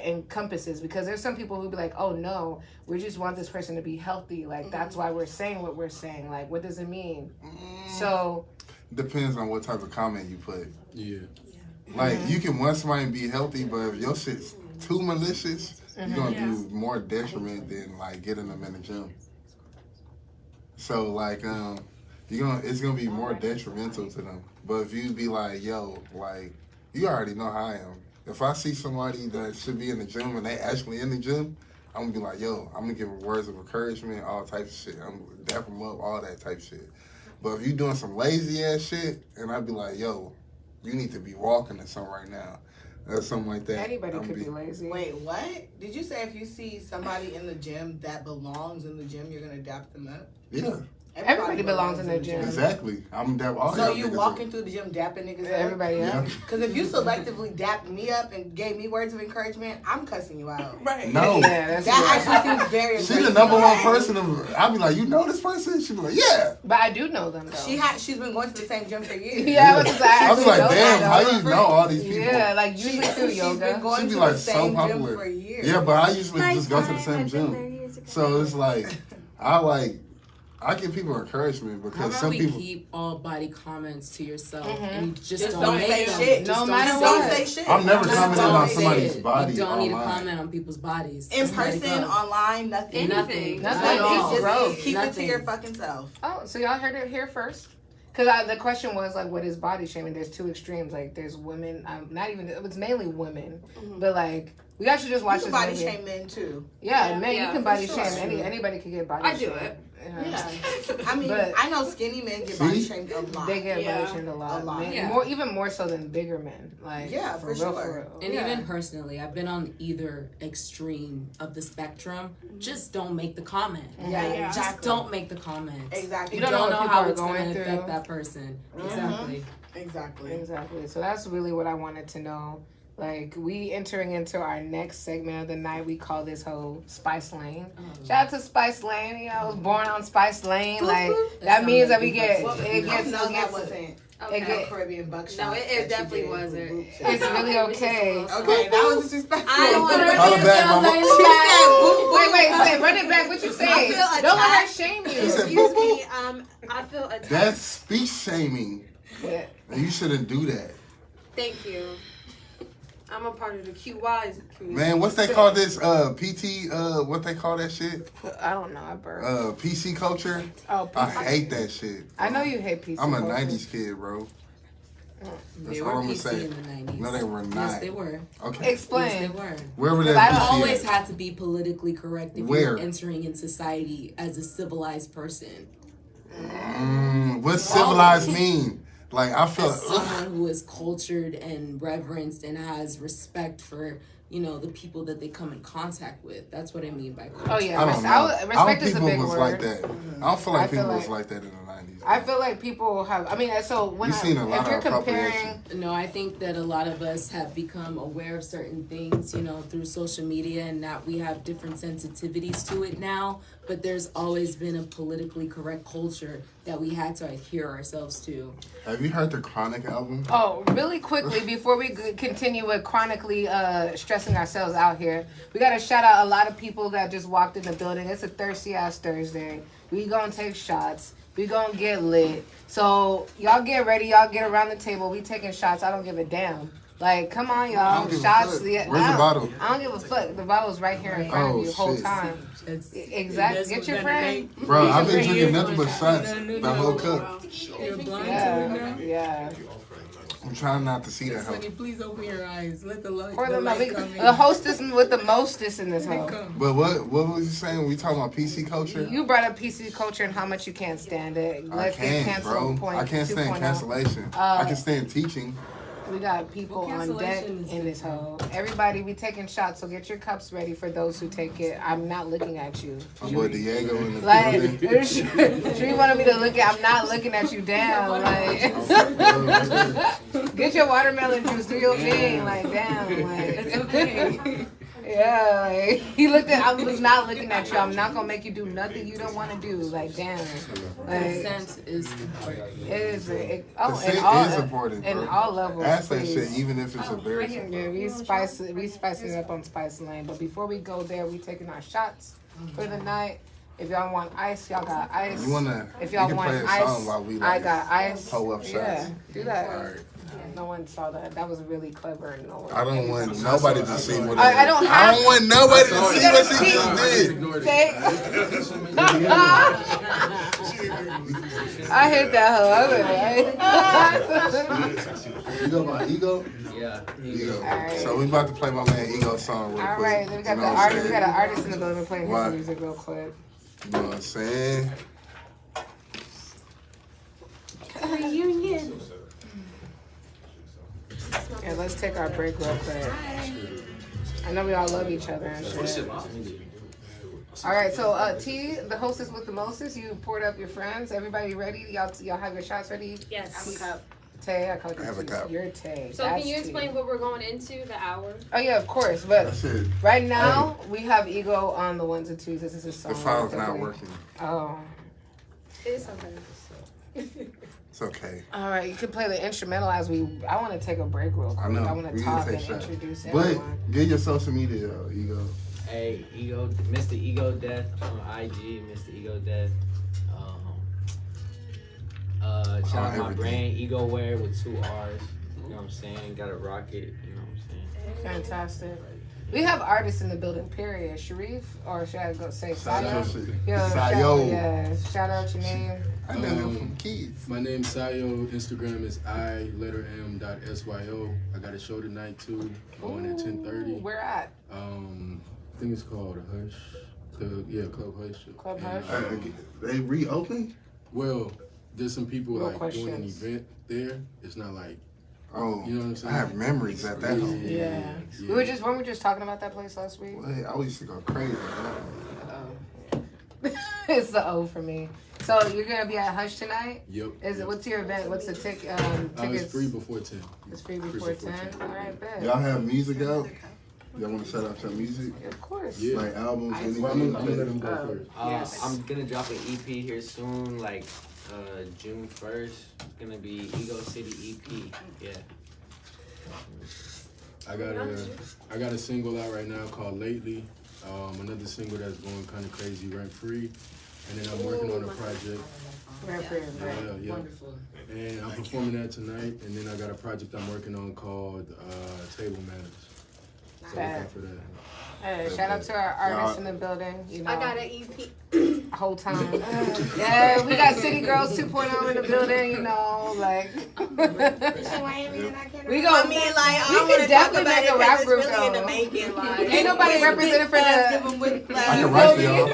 encompasses? Because there's some people who be like, oh no, we just want this person to be healthy. Like, that's why we're saying what we're saying. Like, what does it mean? So. Depends on what type of comment you put. Yeah. Like, you can want somebody to be healtly, but if your shit's too malicious, you're going to do more detriment than, like, getting them in the gym. So, like, it's going to be more detrimental to them. But if you be like, yo, like, you already know how I am. If I see somebody that should be in the gym and they actually in the gym, I'm gonna be like, yo, I'm gonna give them words of encouragement, all types of shit. I'm gonna dap them up, all that type of shit. But if you doing some lazy ass shit, and I'd be like, yo, you need to be walking or something right now. Or something like that. Anybody could be lazy. Wait, what? Did you say if you see somebody in the gym that belongs in the gym, you're gonna dap them up? Yeah. Everybody belongs in the gym. Exactly. I'm dap all So y'all you niggas walking through the gym dapping niggas up? Everybody up. Because if you selectively dapped me up and gave me words of encouragement, I'm cussing you out. Right. No. Yeah, that actually seems very She's the number one person. I'd be like, you know this person? She'd be like, yeah. But I do know them though. She's been going to the same gym for years. Yeah, I was like, damn, how you know all these people? Yeah, like usually through yoga. She's been going She'd be to like the so same popular. gym for years. Yeah, but I usually just go to the same gym. So it's like, I give people encouragement because some people keep all body comments to yourself and you just don't make say them. shit. Just No matter Don't what. say shit. I'm never Just commenting don't on say somebody's it. body. You don't need to online. comment on people's bodies. In person, online, nothing. Nothing. Nothing. Not at all. It's gross. Keep it Nothing. to your fucking self. Oh, so y'all heard it here first? Because the question was like, what is body shaming? There's two extremes. Like, there's women. Not even. It's mainly women, but like. We actually just watched You this can body movie. shame men too. Yeah, man, you can for body sure. shame. Anybody can get body I shamed. do it. Yeah. I mean, But- I know skinny men get body See? shamed a lot. They get Yeah. body shamed a lot. A lot. Man, Yeah. even more so than bigger men. Like, Yeah, for real, sure. For real. And Yeah. even personally, I've been on either extreme of the spectrum. Just don't make the comment. Yeah, Yeah. Just exactly. don't make the comment. Exactly. You You don't don't know know what how people it's are going going to through. affect that person. Exactly. Exactly. Exactly. So that's really what I wanted to know. Like, we entering into our next segment of the night. We call this whole Spice Lane. Shout out to Spice Lane. You know, I was born on Spice Lane. Like, that means that we get, Well, it I gets, know it that gets, wasn't it get, Caribbean buckshot. No, it definitely wasn't. it's really okay. Okay, that was disrespectful. I don't want to Call it back, mama. Wait, run it back. What you say? feel Don't let her attacked. shame you. She said, Excuse me. I feel attacked. that's speech shaming. Yeah. And you shouldn't do that. Thank you. I'm a part of the QYs community. Man, what's they call this? PT, what they call that shit? I don't know. I burped. PC culture? Oh, I PC. hate that shit. I know you hate PC. I'm a culture. 90s kid, bro. That's They all were I'm gonna PC say. in the 90s. No, they were not. Yes, they were. Okay. Yes, they Explain. were. Where were I that don't PC Always at? had to be politically correct if Where? you're entering in society as a civilized person. What's civilized mean? Like, I feel as someone who is cultured and reverenced and has respect for, you know, the people that they come in contact with. That's what I mean by culture. Oh yeah, I don't know. respect is a big was word. like that. I don't feel like people was like- like that in the 90s. I feel like people have. I mean, so when You've seen a lot if you're of comparing, appropriation. No, I think that a lot of us have become aware of certain things, you know, through social media, and that we have different sensitivities to it now. But there's always been a politically correct culture that we had to adhere ourselves to. Have you heard the Chronic album? oh, really quickly before we continue with chronically stressing ourselves out here, we gotta shout out a lot of people that just walked in the building. It's a thirsty ass Thursday. We gonna take shots. We gonna get lit. So y'all get ready. Y'all get around the table. We taking shots. I don't give a damn. Like, come on, I y'all. don't give a Shots. fuck. Yeah, Where's the bottle? I don't give a fuck. The bottle's right here in front of you the whole shit. time. Exactly. Get your friend. Bro, I've been Get your drinking friend. nothing but shots. The whole cup. You're blind Yeah. Yeah. I'm trying not to see that. Hoe. please open your eyes. Let the light, Pour them up. The hostess with the mostest in this hole. But what was you saying? We talking about PC culture? You brought up PC culture and how much you can't stand it. I Let's get can't, canceled. bro. I can't stand 2.0. cancellation. I can stand teaching. We got people on deck in this hole. Everybody, we taking shots, so get your cups ready for those who take it. I'm not looking at you. My boy Diego in the Like, building. she wanted me to look at. I'm not looking at you down. Like, get your watermelon juice. Do your thing. Like, damn. Like, yeah. Like, he looked at. I was not looking at you. I'm not gonna make you do nothing you don't want to do. Like, damn. Like, Consent is important. it is. Consent in all, is important, bro. In all levels. Ask that please. shit, even if it's embarrassing. Yeah, we spicing it up on Spice Lane. But before we go there, we taking our shots for the night. If y'all want ice, y'all got ice. You wanna? If y'all you can want play a ice, song while we I like got ice. pull up shots. Yeah, do that. Alright. No one saw that. That was really clever. And no one I don't want nobody to see what. I don't have. I don't want nobody to see what see. they just did. Okay. I hit that hoe. You go by Ego? Yeah. Ego. Alright. So we about to play my man Ego's song real All quick. right, then we got You the know what I'm artist. We saying? got an artist in the building playing Why? his music real quick. You know what I'm saying? Reunion. Yeah, let's take our break real quick. I know we all love each other and shit. All right, so T, the hostess with the mostest, you poured up your friends. Everybody ready? Y'all have your shots ready? Yes. Tay, I call you I have a cup. You're Tay. So That's can you T. explain what we're going into, the hour? Oh yeah, of course. But That's it. right now we have Ego on the ones and twos. This is a song. The file's that not we- working. Oh. It is something. It's okay. All right, you can play the instrumental as we. I want to take a break real quick. I know. I want We to need to talk take and shots. introduce But everyone. get your social media, Ego. Hey, Ego, Mr. Ego Death on IG, Mr. Ego Death. Shout out my everything. brand, Ego Wear with 2 R's. You know what I'm saying? Got a rocket. You know what I'm saying? Fantastic. We have artists in the building. Period. Sharif, or should I go say Shout out Sayo? shit. Yeah, Sayo. yeah. Shout out your name. I know them from kids. My name's Sayo. Instagram is I_M.SYO. I got a show tonight too, going at 10:30. Where at? I think it's called Hush. Club Hush. Club And, Hush? They reopened? well, there's some people No like doing an questions. event there. It's not like Oh, You know what I'm saying? I have memories at that home. Yeah. Weren't we just talking about that place last week? Well, I used to go crazy. Oh. It's the O for me. So you're gonna be at Hush tonight? Yep. What's your event? What's the tickets? It's free before 10. It's free before 10. All right, bet. Y'all have music out? Y'all want to shout out your music? Of course. Yeah. Like albums, anything? Well, I'm gonna let them go Oh. first. Yes. I'm gonna drop an EP here soon, like June 1st. It's gonna be Ego City EP. Yeah. I got a single out right now called Lately. Another single that's going kind of crazy, Rent Free. And then I'm working on a project. Right, Yeah. Wonderful. And I'm performing that tonight. And then I got a project I'm working on called Table Manners. So look out for that. Hey, shout out to our artists in the building. You know, I got an EP. whole time. Yeah, we got City Girls 2.0 in the building, you know, like. We go. I mean, like, I we don't can want to talk definitely about make it a rap because group it's really in though. the making. Like, Ain't nobody represented for the. I can write for y'all.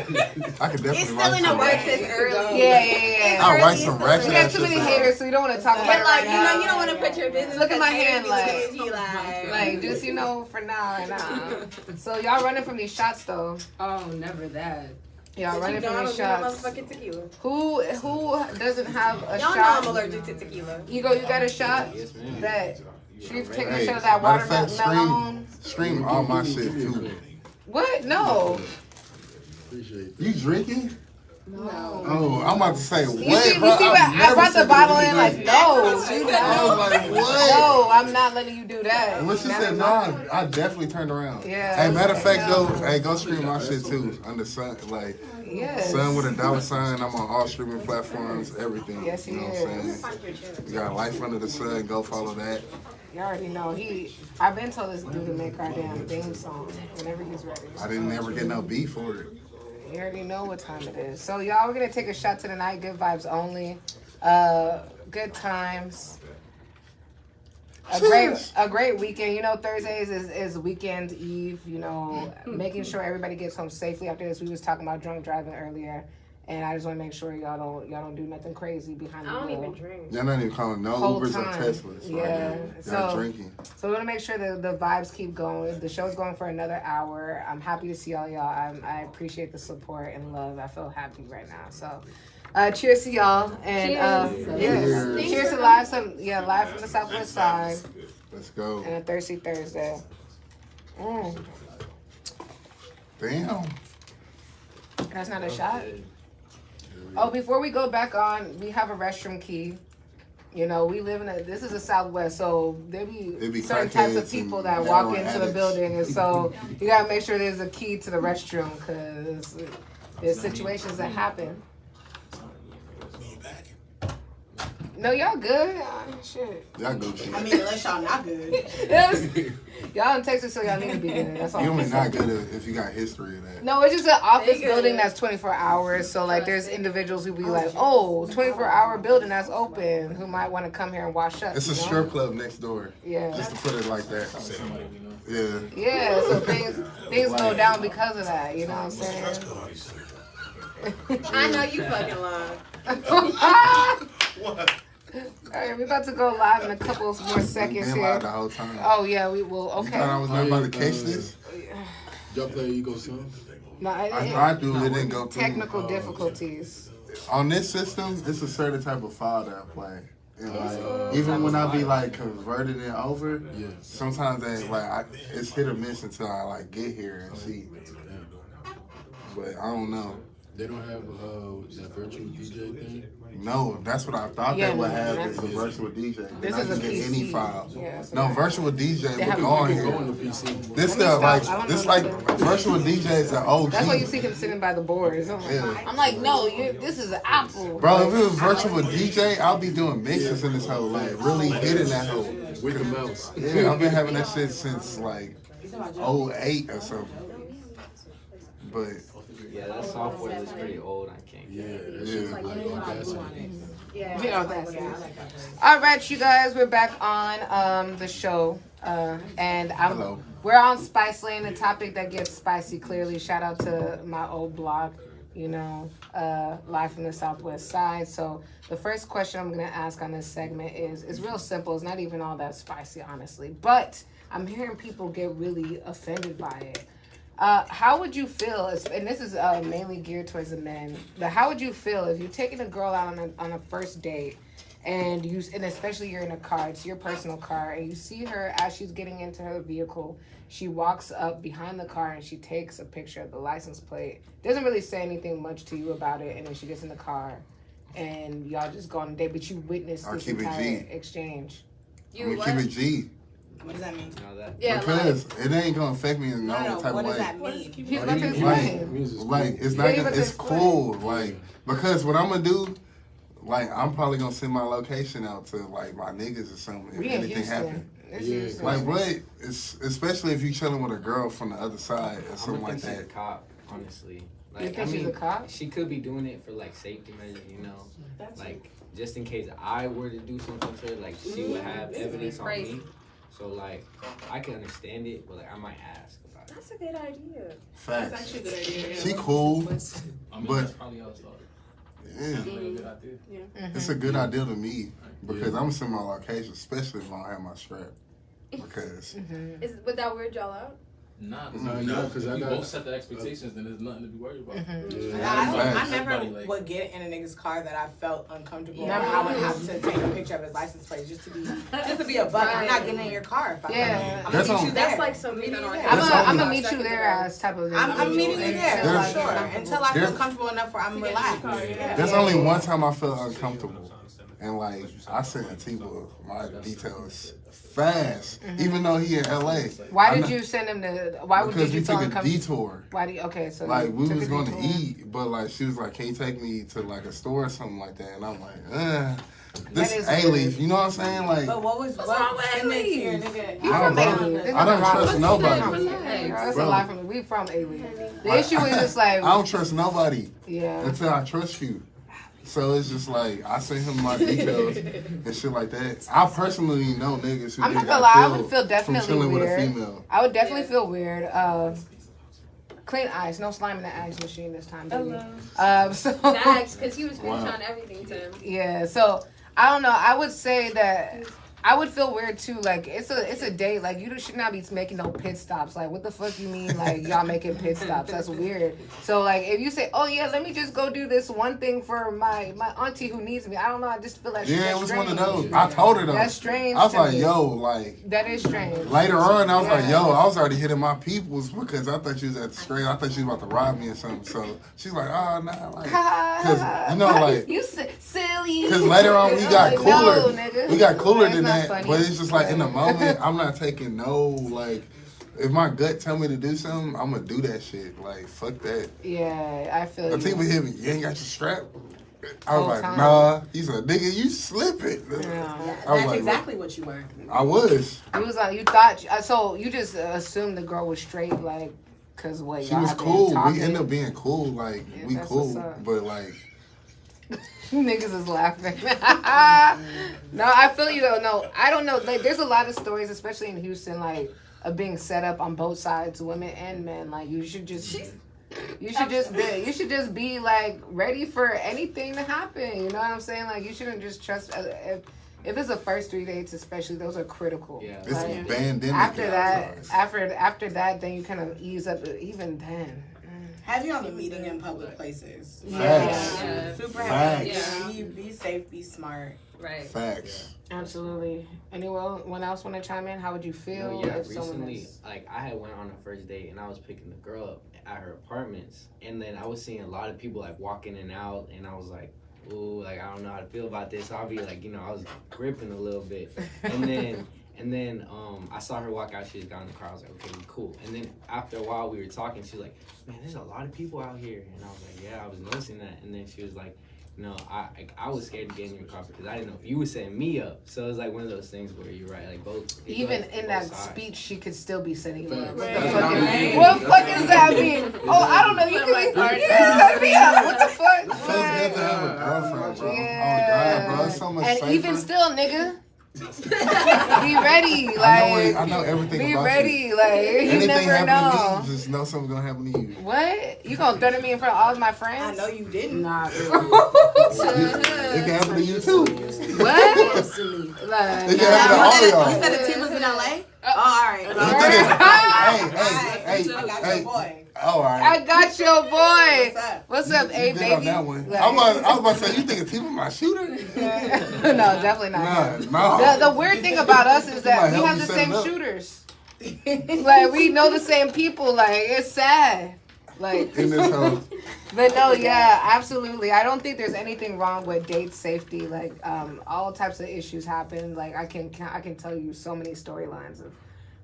I can definitely It's still write in the some works. rap. It's early. Yeah. I'll write some We ratchet got ass too many shit. haters, so we don't want to talk about But it like, right now. you don't want to put your business. Look at my because hand, everything like- is Like, just, for now and So y'all running from these shots, though. Oh, never that. Y'all running No, I from don't these do no shots. motherfucking tequila. Who doesn't have a Y'all know shot? I'm allergic to tequila. Ego, you got a shot? Yes, ma'am. Bet. She's taking a Hey, shot of that matter of fact, watermelon. stream all my shit too. What? No. Appreciate that. You drinking? No. Oh, I'm about to say what, You see bro? what? I've I never brought the seen bottle you in like, drink. no. I was like, what? No, I'm not letting you do that. And when she said no, I definitely turned around. Yeah. Hey, matter of fact, No. go stream my shit too. Under Sun, like Yes. Sun with a $sign. I'm on all streaming platforms, everything. Yes, he you know is. what I'm saying? You got Life Under the Sun. Go follow that. You already know. I've been told this dude to make our damn theme song whenever he's ready. I didn't never get no beef for it. You already know what time it is. So y'all, we're gonna take a shot to the night. Good vibes only. Good times. A great weekend. Thursdays is weekend eve. Making sure everybody gets home safely after this. We was talking about drunk driving earlier, and I just want to make sure y'all don't do nothing crazy behind the I don't wheel. even drink. Y'all not even calling no Whole Ubers or time. Teslas. Yeah. Y'all drinking. So we want to make sure that the vibes keep going. The show's going for another hour. I'm happy to see all y'all. I appreciate the support and love. I feel happy right now. So, cheers to y'all. And Cheers. cheers to live from the Southwest side Let's go. and a Thirsty Thursday. Damn. That's not a shot. Oh, before we go back on, we have a restroom key. We live this is a Southwest, so there be certain types of crackheads people and that walk heroin into the addicts. building, and so you gotta make sure there's a key to the restroom because there's situations that happen. No, y'all good? Shit. Y'all Gucci. I mean, unless y'all not good. Y'all in Texas, so y'all need to be good. That's all. You I'm only saying. not good if you got history of that. No, it's just an office Nigga. building that's 24 hours. So, like, there's individuals who be like, 24-hour building that's open who might want to come here and wash up. It's a strip club next door. Yeah. Just to put it like that. Yeah. Yeah, so things go down because of that. You know what I'm saying? I know you fucking lying. All right, we're about to go live in a couple more We've seconds been live here. the whole time. Oh, yeah, we will. You thought I Okay. was not about to catch this? Y'all play Ego Sun? No, I do. It didn't go through. technical difficulties. On this system, it's a certain type of file that I play. And like, even when I be like converting it over, Yeah. sometimes it's hit or miss until I like get here and see. But I don't know. They don't have that virtual DJ thing? No, that's what I thought Yeah, they would no, have that's- is a virtual DJ. This Then I is can a get PC. any file. Yeah, so No, virtual DJ They would have go a- on You can go on here. the PC. This Let me stuff stop. I don't like this know like nothing. virtual DJs are OG. That's why you see him sitting by the boards. Yeah. I'm like, no, this is an Apple. Bro, if it was virtual DJ, I'll be doing mixes in this hole, like really hitting that hole. With the mouse. Yeah, I've been having that shit since like 08 or something. But Yeah, that software is pretty old. I can't. Yeah, that shit's like Audacity. All right, you guys, we're back on the show, and Hello. we're on Spice Lane, the topic that gets spicy. Clearly, shout out to my old blog, live from the Southwest side. So the first question I'm gonna ask on this segment is real simple. It's not even all that spicy, honestly, but I'm hearing people get really offended by it. How would you feel, and this is mainly geared towards the men, but how would you feel if you're taking a girl out on a first date and especially you're in a car, it's your personal car, and you see her as she's getting into her vehicle, she walks up behind the car and she takes a picture of the license plate, doesn't really say anything much to you about it, and then she gets in the car and y'all just go on a date, but you witness I'll this keep it entire G. exchange. I'm gonna keep it G. What does that mean? Know that. Yeah, Because it ain't gonna affect me in no type What of does way. that mean? He's about to Like, explain. like it's Yeah, not you gonna, about to it's explain. cool. Like because what I'm gonna do, like I'm probably gonna send my location out to like my niggas or something if We in anything Houston. happen. It's Yeah. Houston. Like what? It's especially if you chilling with a girl from the other side or I'm something gonna like think she's a that. cop, honestly. You Like, think she's a cop? she could be doing it for like safety measures, you know, That's like just in case I were to do something to her, like she would have evidence on me. So like, I can understand it, but like I might ask about it. That's a good idea. That's Facts. actually a good idea. Yeah. She cool, I mean, but that's probably how it started. yeah, Sounds like a good idea. it's a good idea to me because I'm send my location, especially if I don't have my strap. Because Would that weird y'all out? Nah, No, 'cause I we got- both set the expectations, then there's nothing to be worried about. I never Everybody, like- would get in a nigga's car that I felt uncomfortable. Never. I would have to take a picture of his license plate just to be a butt. I'm not getting in your car if I Yeah. I'm That's gonna meet on- you there. That's like something that already I'm That's gonna meet you there as type of. I'm meeting you there There's- for sure until I feel there's- comfortable enough where I'm relaxed. there's only one time I felt uncomfortable, and like I sent Atiba my details fast, even though he in LA. Why I did know- you send him to? Why Because did you we feel took a uncomfortable? detour. Why do you? Okay, so Like you we took was a going to detour. eat, but like she was like, "Can you take me to like a store or something like that?" And I'm like, That this is A-Leaf, weird. you know what I'm saying? Like, But what wrong with send it to your A-Leaf? nigga? You I from don't- A-Leaf. There's I don't nothing wrong trust with nobody. Hey, girl, that's a Bro. lie from me. We from A-Leaf. The issue is just like, I don't trust nobody yeah. until I trust you. So it's just like I sent him my details and shit like that. I personally know niggas who I'm just not gonna got lie, I would killed feel from definitely chilling with a weird. female. I would definitely feel weird. Clean ice, no slime in the ice machine this time, baby. So Facts, because he was Wow. screenshotting everything to him. yeah, so I don't know. I would say that I would feel weird too. Like it's a date. Like you should not be making no pit stops. Like what the fuck you mean? Like y'all making pit stops? That's weird. So like if you say, oh yeah, let me just go do this one thing for my auntie who needs me. I don't know. I just feel like Yeah, that's it was one of strange. those. I told her though. That's strange. I was to like, me. yo, like That is strange. later on, I was like, Yeah. yo, I was already hitting my peoples because I thought she was at the straight. I thought she was about to rob me or something. So she's like, oh nah, like, cause you know, like, you silly. cause later on we got Like, cooler. no, nigga. We got cooler That's than not that. funny. But it's just like in the moment, I'm not taking no like. If my gut tell me to do something, I'm gonna do that shit. Like fuck that. Yeah, I feel you. Atiba hit me. You ain't got your strap. I was Whole like, time. nah. He said, nigga, you slipping. Yeah. I was That's like, exactly what you were. I was. You was like, you thought, so you just assumed the girl was straight, like, cause what? She y'all was have been cool. talking? We ended up being cool. Like Yeah, we that's cool, what's up. but like Niggas is laughing. No, I feel you though. No, I don't know. Like, there's a lot of stories, especially in Houston, like, of being set up on both sides, women and men. Like, you should just. You should just be like ready for anything to happen. You know what I'm saying? Like you shouldn't just trust. If it's the first 3 dates, especially, those are critical. Yeah. it's Like, a pandemic. after that, outside. after that, then you kind of ease up. Even then. Have you on the meeting in public places? Facts. Yeah. Super Facts. happy. Be safe, be smart. Right. Facts. Absolutely. Anyone else want to chime in? How would you feel Yeah, if someone recently, is... like I had went on a first date and I was picking the girl up at her apartments, and then I was seeing a lot of people like walking in and out, and I was like, ooh, like I don't know how to feel about this. So I'll be like, you know, I was gripping a little bit, and then I saw her walk out. She just got in the car. I was like, okay, cool. And then after a while, we were talking. She was like, man, there's a lot of people out here, and I was like, yeah, I was noticing that. And then she was like, no, I was scared to get in your car because I didn't know if you were setting me up. So it's like one of those things where you're right, like both. it Even goes in both that sides. speech, she could still be setting you up. What the That's fuck? not me. What the fuck does that mean? Oh, I don't know. You can set me up. What the fuck? It feels good to have a girlfriend, bro. Yeah. Oh God, bro, it's so much And safer. even still, nigga, be ready. Like, I know everything be about ready. you. Like, you Anything never happen know. to me, just know something's gonna happen to you. What? You gonna threaten me in front of all of my I friends? know you didn't. Nah. It can happen to you too. What? It Like, can happen to all of You y'all. said the team was in LA? Oh, all right. Hey, I got hey. your boy. All right. I got your boy. What's up? What's up, A You good baby? on that one. Like- I was about to say, you think a team of my shooter? No, definitely not. Nah. The weird thing about us is that might we help have you the set it same up. shooters. Like, we know the same people. Like, it's sad. Like, In this hole. but no, yeah, absolutely. I don't think there's anything wrong with date safety. Like, all types of issues happen. Like, I can tell you so many storylines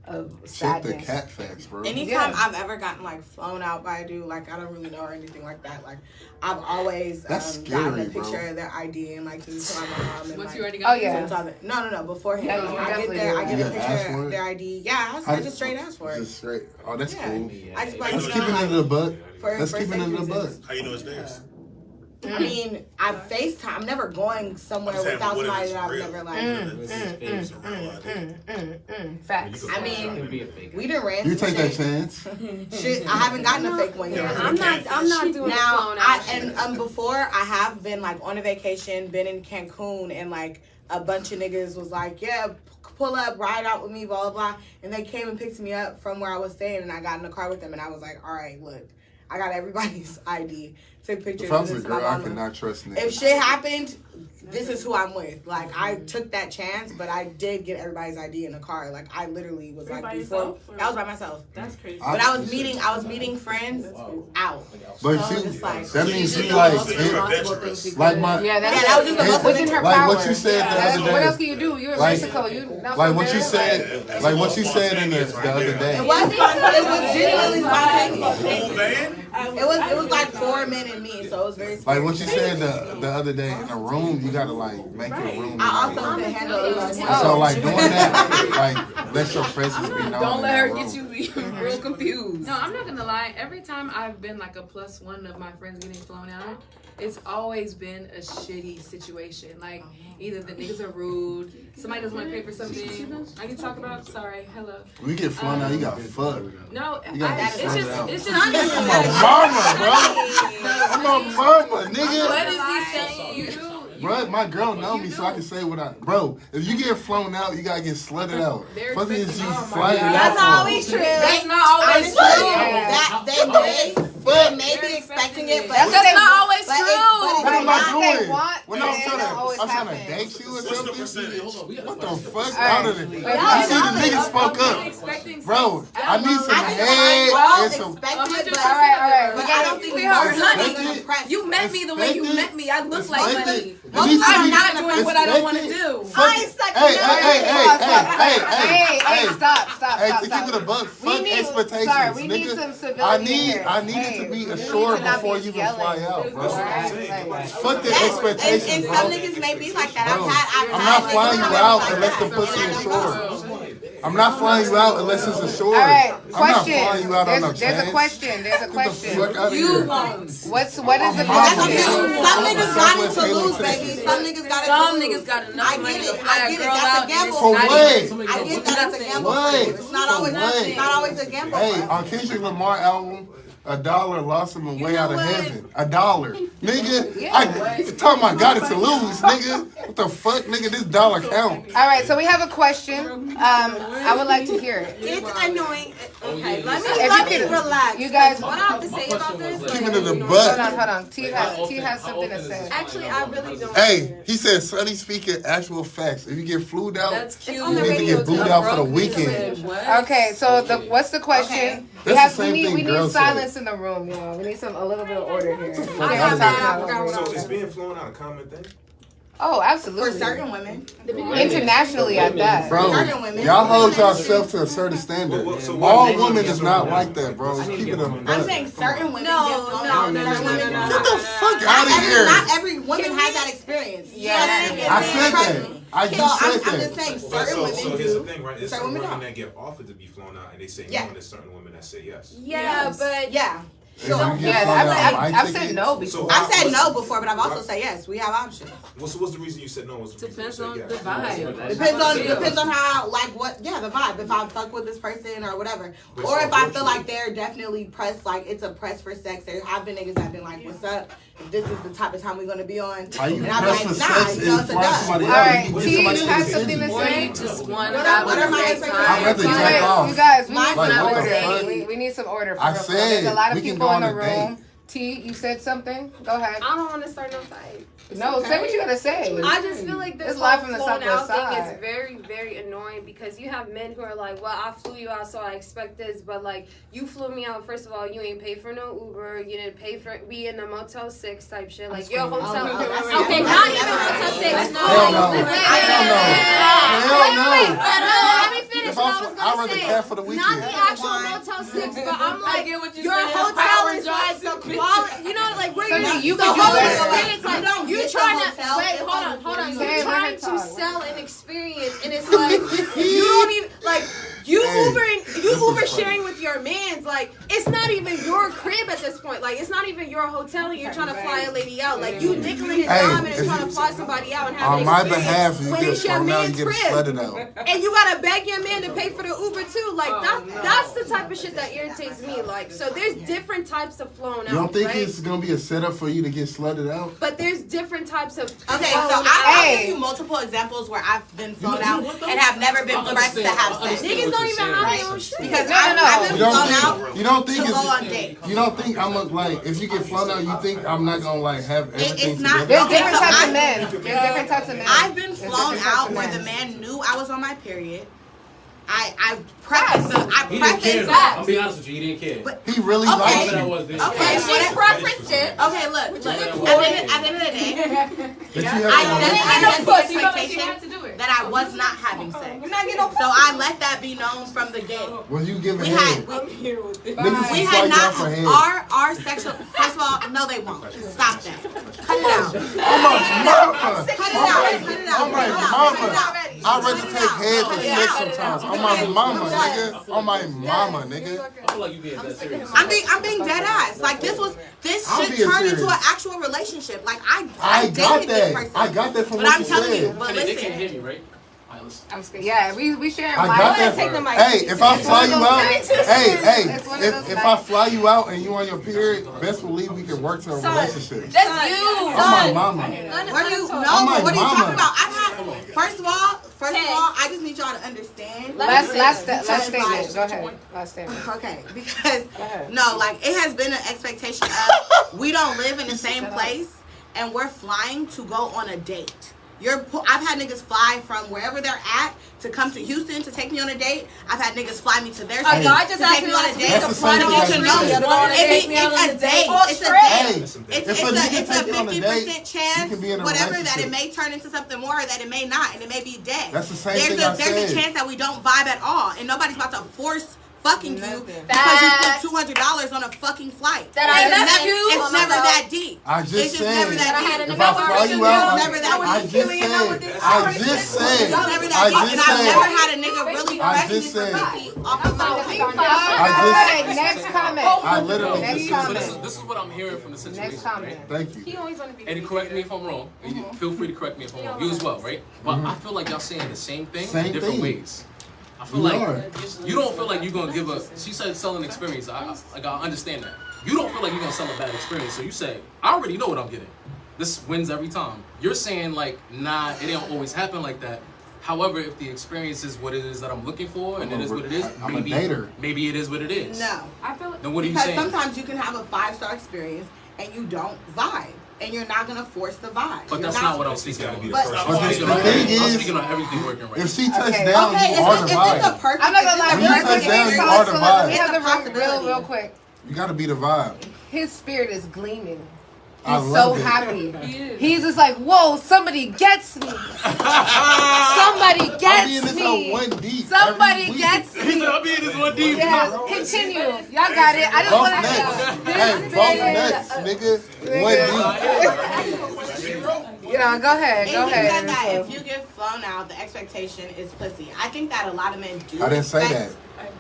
of Check the sadness. cat facts, bro. Anytime Yeah. I've ever gotten like flown out by a dude, like I don't really know or anything like that. Like I've always That's gotten scary, a picture bro. of their ID and like to my mom. And, Once like, you already Oh got yeah. No, beforehand. Yeah, you I get definitely there, I do get that. a You ask picture for of it? their ID. Yeah, I just straight ask for it. Just straight. Oh, that's Yeah. cool. I just like, Let's you keep know, it in the butt. Let's keep it in the butt. How you know it's theirs? I mean, I FaceTime. I'm never going somewhere I'm saying, without what if somebody it's that I've real? never like. Facts. I mean, we done ran. You some take that shit. chance. Shit, I haven't gotten a fake one yet. I'm not doing now. the phone out. Before I have been like on a vacation, been in Cancun, and like a bunch of niggas was like, yeah, pull up, ride out with me, blah blah blah, and they came and picked me up from where I was staying, and I got in the car with them, and I was like, all right, look, I got everybody's ID, took pictures. If I was a of girl, my I mama. could not trust niggas. If shit happened, this is who I'm with. Like, I took that chance, but I did get everybody's ID in the car. Like, I literally was Were you like, by before, yourself, or- I was by myself. That's crazy. But I was meeting friends out. But So you, it's like- that means She you did like, the most responsible thing she like could. my, Yeah, Yeah, that was just the most within her like power. what you said the That's- other what else day. can you do? You're in Like- Mexico. You not Like from what you there? said, like what you said in the other day. It was genuinely spontaneous. Whole band? It was like 4 men and me, so it was very. Like what you said the other day in a room, you gotta like make your room. I also can handle it. So like doing that, like let your presence be known. Don't in let her that get room. you real confused. No, I'm not gonna lie. Every time I've been like a +1 of my friends getting flown out, it's always been a shitty situation. Like either the niggas are rude, somebody doesn't want to pay for something. I can talk about. Sorry, hello. We get flown out, you got fucked. No, You gotta it's get flown just out. it's I'm just. a mama, bro. I'm a mama, What nigga. is he saying? Bro, my girl know me, so I can say what I. Bro, if you get flown out, you gotta get slutted out. They're Fuck is expecting- you oh my flying God. out That's for? always true. That's not always true. That they may be expecting it, but That's That's not always but true. it's What am I not. they doing? want, When but I'm it trying don't to, always I'm trying to happen. date you or What's the something. percentage? Hold on, we got What the fuck All out right. of it? Wait, You see the niggas spoke up. Expecting Bro, I need some I think head all and some. expected, All right. but We I got don't think we we heard, are honey, gonna impress. You met me the way you met me. I look like Expected. money. It needs to I'm be not doing what I don't want to expected. do. Fuck I it. suck Hey, it hey, Stop. Hey, to keep it a buck, fuck expectations, Sorry, we need nigga. some civility. I need it to be assured before you even fly out, bro. Fuck the expectations, And bro. some niggas may be like that. Bro, I've I'm had not niggas flying you come in out like unless that. the pussy And is I short. don't know. I'm not flying you out unless it's assured. All right, I'm not question. flying you out on no There's a chance. question. There's a Get the question. fuck out of You here. won't. What is the Mama, question? Some niggas got it to lose, baby. Some niggas got it to Some lose. niggas got enough I money get to it. fly I a get it. girl That's out. a gamble. For not what? even- I get that it's a gamble. What? It's not always. For what? It's not always a gamble. Hey, on Kendrick Lamar album, $1 lost him a way out of heaven. $1. Nigga, I talking about got it to lose, nigga. What the fuck, nigga? This dollar count. All right, so we have a question. I would like to hear it. It's annoying. Okay, let If me you could relax. you guys, What I have to say about this? Keep it in the hold butt. on. T has something to say. Actually, I really don't. Hey, he said, Sonny speaking actual facts. If you get flued out, That's cute. you need to get booed out for the weekend. Okay, so what's the question? We That's the have same we thing need girls say. silence in the room. You know, we need a little bit of order here. We I can't got talk that. about over. So is being flown out a common thing? Oh, absolutely. For certain women. Internationally at that. Bro, Certain women. y'all hold yourself to a certain standard. All women is not like that, bro. Keep it a I'm butt. saying certain women. No. Get the fuck out of here. Not every woman has that experience. Yeah. I said that. I So just I'm said just that. saying So certain women here's the do. thing, right? There's Certain certain women women don't. that get offered to be flown out, and they say no, Yeah. and there's certain women that say yes. Yeah, but Yeah. If you get Yeah, flown out, my I've said ticket- no before. I've said no before, but I've also said yes. We have options. What's the reason you said no? What's the Depends reason on you the said yes? vibe. Depends on how like what the vibe. If I fuck with this person or whatever, But or so if I what feel you- like they're definitely pressed, like it's a press for sex. There have been niggas that have been like, "What's up? If this is the type of time we're gonna be on," Are you and I'm pressed like, for "Nah, sex you know, and it's a fly dub." somebody All out? right, You get T, somebody you to have the something to city. Or say? you just want What to have are a my great expectations? I'd rather time. jack off. You guys, we Mine's need Like, some what the order. fuck? We need some order. For I real. said, There's a lot of we can people go in the on a date. room. T, you said something. Go ahead. I don't want to start no fight. No, say what you gotta say. I just feel like this It's live whole from the flown out Southwest thing side. is very, very annoying because you have men who are like, well, I flew you out, so I expect this, but like, you flew me out. First of all, you ain't pay for no Uber. You didn't pay for we in a Motel 6 type shit. Like your hotel. Okay, not even Motel 6. No. Hell no. Wait, Hell no. wait, Hell let me finish If what I I'm, was I'd gonna rather say. care for the Not weekend. the actual Motel 6, but I'm like, get what you're your saying. hotel Howard is like the Johnson, quality. You know, like where Sonny, you you the can do whole better. experience. Like don't you get the trying hotel, to wait. it's Hold all on. Say You're it, let trying her to talk. sell an experience, and it's like you don't even like. You Hey, Ubering, you this is Uber funny. sharing with your mans, like it's not even your crib at this point. Like, it's not even your hotel and you're trying to fly a lady out. Like, you nickeling his diamond and trying to fly somebody out and have On an my experience behalf, you when get it's your thrown out, you man's get crib. flooded out. And you gotta beg your man to pay for the Uber too. Like that's the type of shit that irritates me. Like, so there's different types of flown out. You don't think right? it's gonna be a setup for you to get flooded out? But there's different types of. Okay, so I'll give you multiple examples where I've been flown out and have never been pressed to have sex. Niggas don't even have their own shit. Because I've been flown out. You don't think to go on dates. You don't think I'm like if you get flown out, you think I'm not gonna like have everything It's not. together? There's different types of men. There's different types of men. I've been There's flown different types out of where men. the man knew I was on my period. I prefaced He didn't care. that. I'm be honest with you, he didn't care. But He really Okay. likes That you. was this. Okay, She preferenced it. Okay, look. At the end of the day, That you have I set the She had expectation to do it. that I was not having sex. So I let that be known from the gate. When you giving We head, had niggas we will had fight y'all for not head. our sexual. First of all, no, they won't. Stop that. Cut it out. Oh my mama! Cut it out. Cut it out. Oh my mama! I'd rather take head than sex sometimes. Oh my mama, nigga. Oh my mama, nigga. I feel like you being that serious. I'm being dead ass. Like this I'm shit being turned into serious. an actual relationship. Like I got dated this person. that. I got that from But what I'm you telling you, said. but They can't listen. hear me, right? Alright, listen. I'm scared. Yeah, we sharing. I mic. got Go ahead, that. take the mic. Hey, if I It's fly one you of out, those hey, things. It's one of those if things. I fly you out and you on your period, best believe we can work to a relationship. That's you. Oh my mama. What do you Oh no? my But what are you mama. talking about? I've had first of all, I just need y'all to understand. Last statement. Because, Go ahead. Last statement. Okay, because Go ahead. no, like it has been an expectation of we don't live in the same place and we're flying to go on a date. I've had niggas fly from wherever they're at to come to Houston to take me on a date. I've had niggas fly me to their city I just to asked take me you on a last date. week That's the To same thing get I to know said. you. It's a date. It's a Hey, date. if It's a nigga a take you on a 50% date, you chance, can be in a whatever, that relationship. it may turn into something more, or that it may not, and it may be dead. That's the same thing I There's a said. chance that we don't vibe at all, and nobody's about to force fucking you Nothing. because you spent $200 on a fucking flight. That I left you. It's never that deep. I It's just just never said, that I had deep. an if I fly you out, It's never that I deep. just said, I just said, It's never that I deep, and just I've never said, had a nigga really I press me just for said. pussy off of All my right, next comment. I literally Next just So comment. this is what I'm hearing from the situation. Next comment. Thank you. He always want to be. And correct me if I'm wrong. Feel free to correct me if I'm wrong. You as well, right? But I feel like y'all saying the same thing Same in different thing. ways. I feel We like are. you don't feel like you're gonna give a. She said selling experience. I understand that. You don't feel like you're gonna sell a bad experience. So you say, I already know what I'm getting. This wins every time. You're saying like, nah, it don't always happen like that. However, if the experience is what it is that I'm looking for, and it is what it is, I'm a dater. maybe it is what it is. No. I feel like Then what are you Because saying? sometimes you can have a 5-star experience and you don't vibe. And you're not gonna force the vibe. But You're that's not what I'm speaking gotta on. be the But- person. But I'm the thing is, speaking on everything working right. if she touched Okay. down, Okay, you are the if it's a vibe. perfect, I'm not gonna lie. When you Real touch quick, down, you so are the let vibe. me have the It's a possibility. real quick. You gotta be the vibe. His spirit is gleaming. I He's so love it. happy. He is. He's just like, whoa, somebody gets me. Somebody I'm being gets this me. on one deep. Somebody every week. gets He said, me. I'm being this one deep. Yeah, continue. Y'all got it. I just Both want nuts. to. Hey, both nuts, nigga. One deep. You know, go ahead. And Go he said ahead. that if you get flown out, the expectation is pussy. I think that a lot of men do. I didn't say expect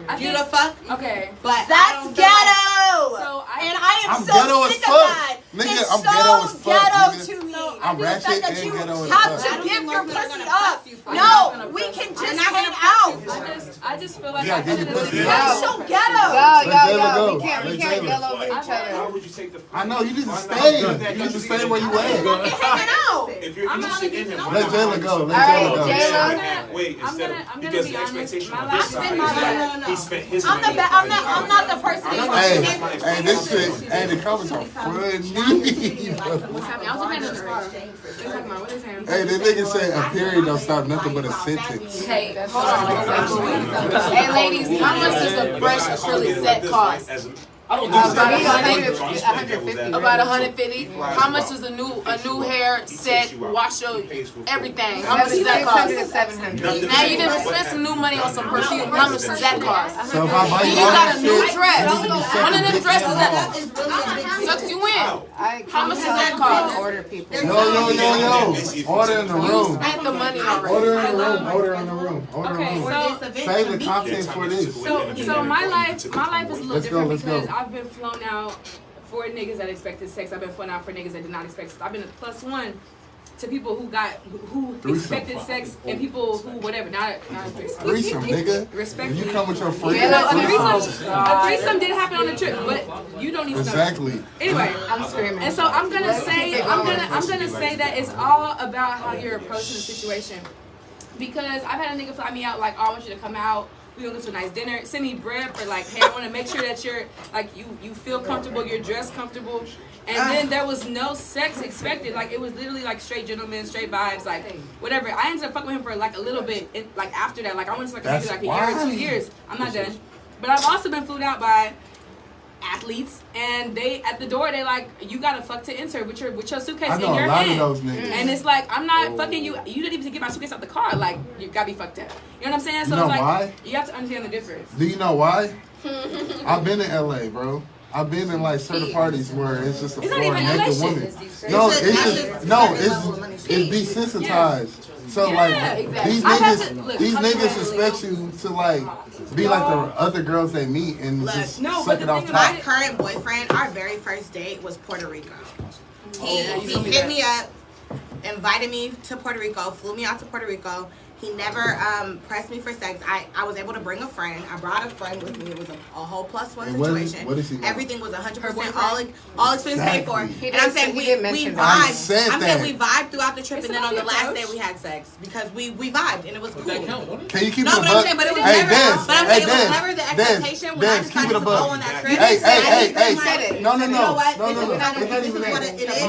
I You think, to fuck, okay. but I That's don't feel like- ghetto. So And I I am I'm so ghetto as sick fuck. of that. Nigga, It's I'm so ghetto as fuck, ghetto nigga. to me. I'm The fact ratchet that and you ghetto as have fuck. to I don't give think your most men are pussy gonna up. press you for No, that. we can They're just not hang gonna press out. you. I just feel like Yeah, at the get end your of the pussy day- up. That's so ghetto. Yo, Let Jayla yo, go. we can't Let yell Jayla over each How other. would you take the? I know, you need to Why not? stay. You done that. You need to You stay done where you that. at. Hanging out. If you're I'm eating not shit gonna in him, get Let Jayla go. Let All right, Jayla go. Jayla. Wait, I'm instead gonna of be because the honest. expectation My on his last side thing- is that he spent his I'm money. not the person. Hey, hey, this shit, hey, the comments are funny. What's happening? I was looking at the car. What are you talking about? What is happening? Hey, this nigga said a period don't stop nothing but a sentence. Hey, hold on. Hey, ladies, how much does a fresh acrylic set cost? I don't About think 150. About 150. How much does a new hair set, wash your everything? How much does that cost? 700. Now you didn't spend some new money on some perfume. How much does that cost? So if I buy And you you all got that a new shit, dress. you need to be One of sucking them dick dresses and that balls. sucks you in. How much does that I cost? order people. Yo. Order in the room. Spent the money already. Order in the room. Order in the room. Order in Okay, the room. so Save the content for this. so my life is a little Let's go, different let's go. because I've been flown out for niggas that expected sex. I've been flown out for niggas that did not expect sex. I've been a +1 to people who expected sex and people who whatever. Not threesome, nigga. Respect You me. come with your friends. A threesome did happen on the trip, but you don't need to know. Exactly. Anyway, I'm screaming. and so I'm gonna say that it's all about how you're approaching the situation. Because I've had a nigga fly me out like, oh, I want you to come out. We gonna go to a nice dinner. Send me bread for like, hey, I want to make sure that you're like you feel comfortable, you're dressed comfortable. And then there was no sex expected. Like it was literally like straight gentlemen, straight vibes, like whatever. I ended up fucking with him for like a little bit. Like after that, like I went to like maybe like a year or 2 years. I'm not done. But I've also been flued out by athletes, and they at the door they like, you gotta fuck to enter with your suitcase in your hand. Of those niggas. And it's like, I'm not fucking you. You didn't even get my suitcase out the car. Like you gotta be fucked up. You know what I'm saying? So You know it's like why? you have to understand the difference. Do you know why? I've been in LA, bro. I've been in like certain parties where it's just a It's not floor even LA naked shit. woman. It's desensitized. So like these niggas expect you to like be like the other girls they meet and just suck it off top. My current boyfriend, our very first date was Puerto Rico. He hit me up, invited me to Puerto Rico, flew me out to Puerto Rico. He never pressed me for sex. I was able to bring a friend. I brought a friend with me. It was a whole +1 situation. What is he? Everything was 100% all expense paid for. And I'm saying we vibed. I said I'm that. saying we vibed throughout the trip, and then on the last day we had sex because we vibed and it was cool. Can you keep No, it a but I'm buck? saying, but it was Hey, never. Des, But I'm hey, saying it was Des, never the expectation when I Des, keep decided it a to buck. go on that trip. Hey, no. You know what? No. This is what it is.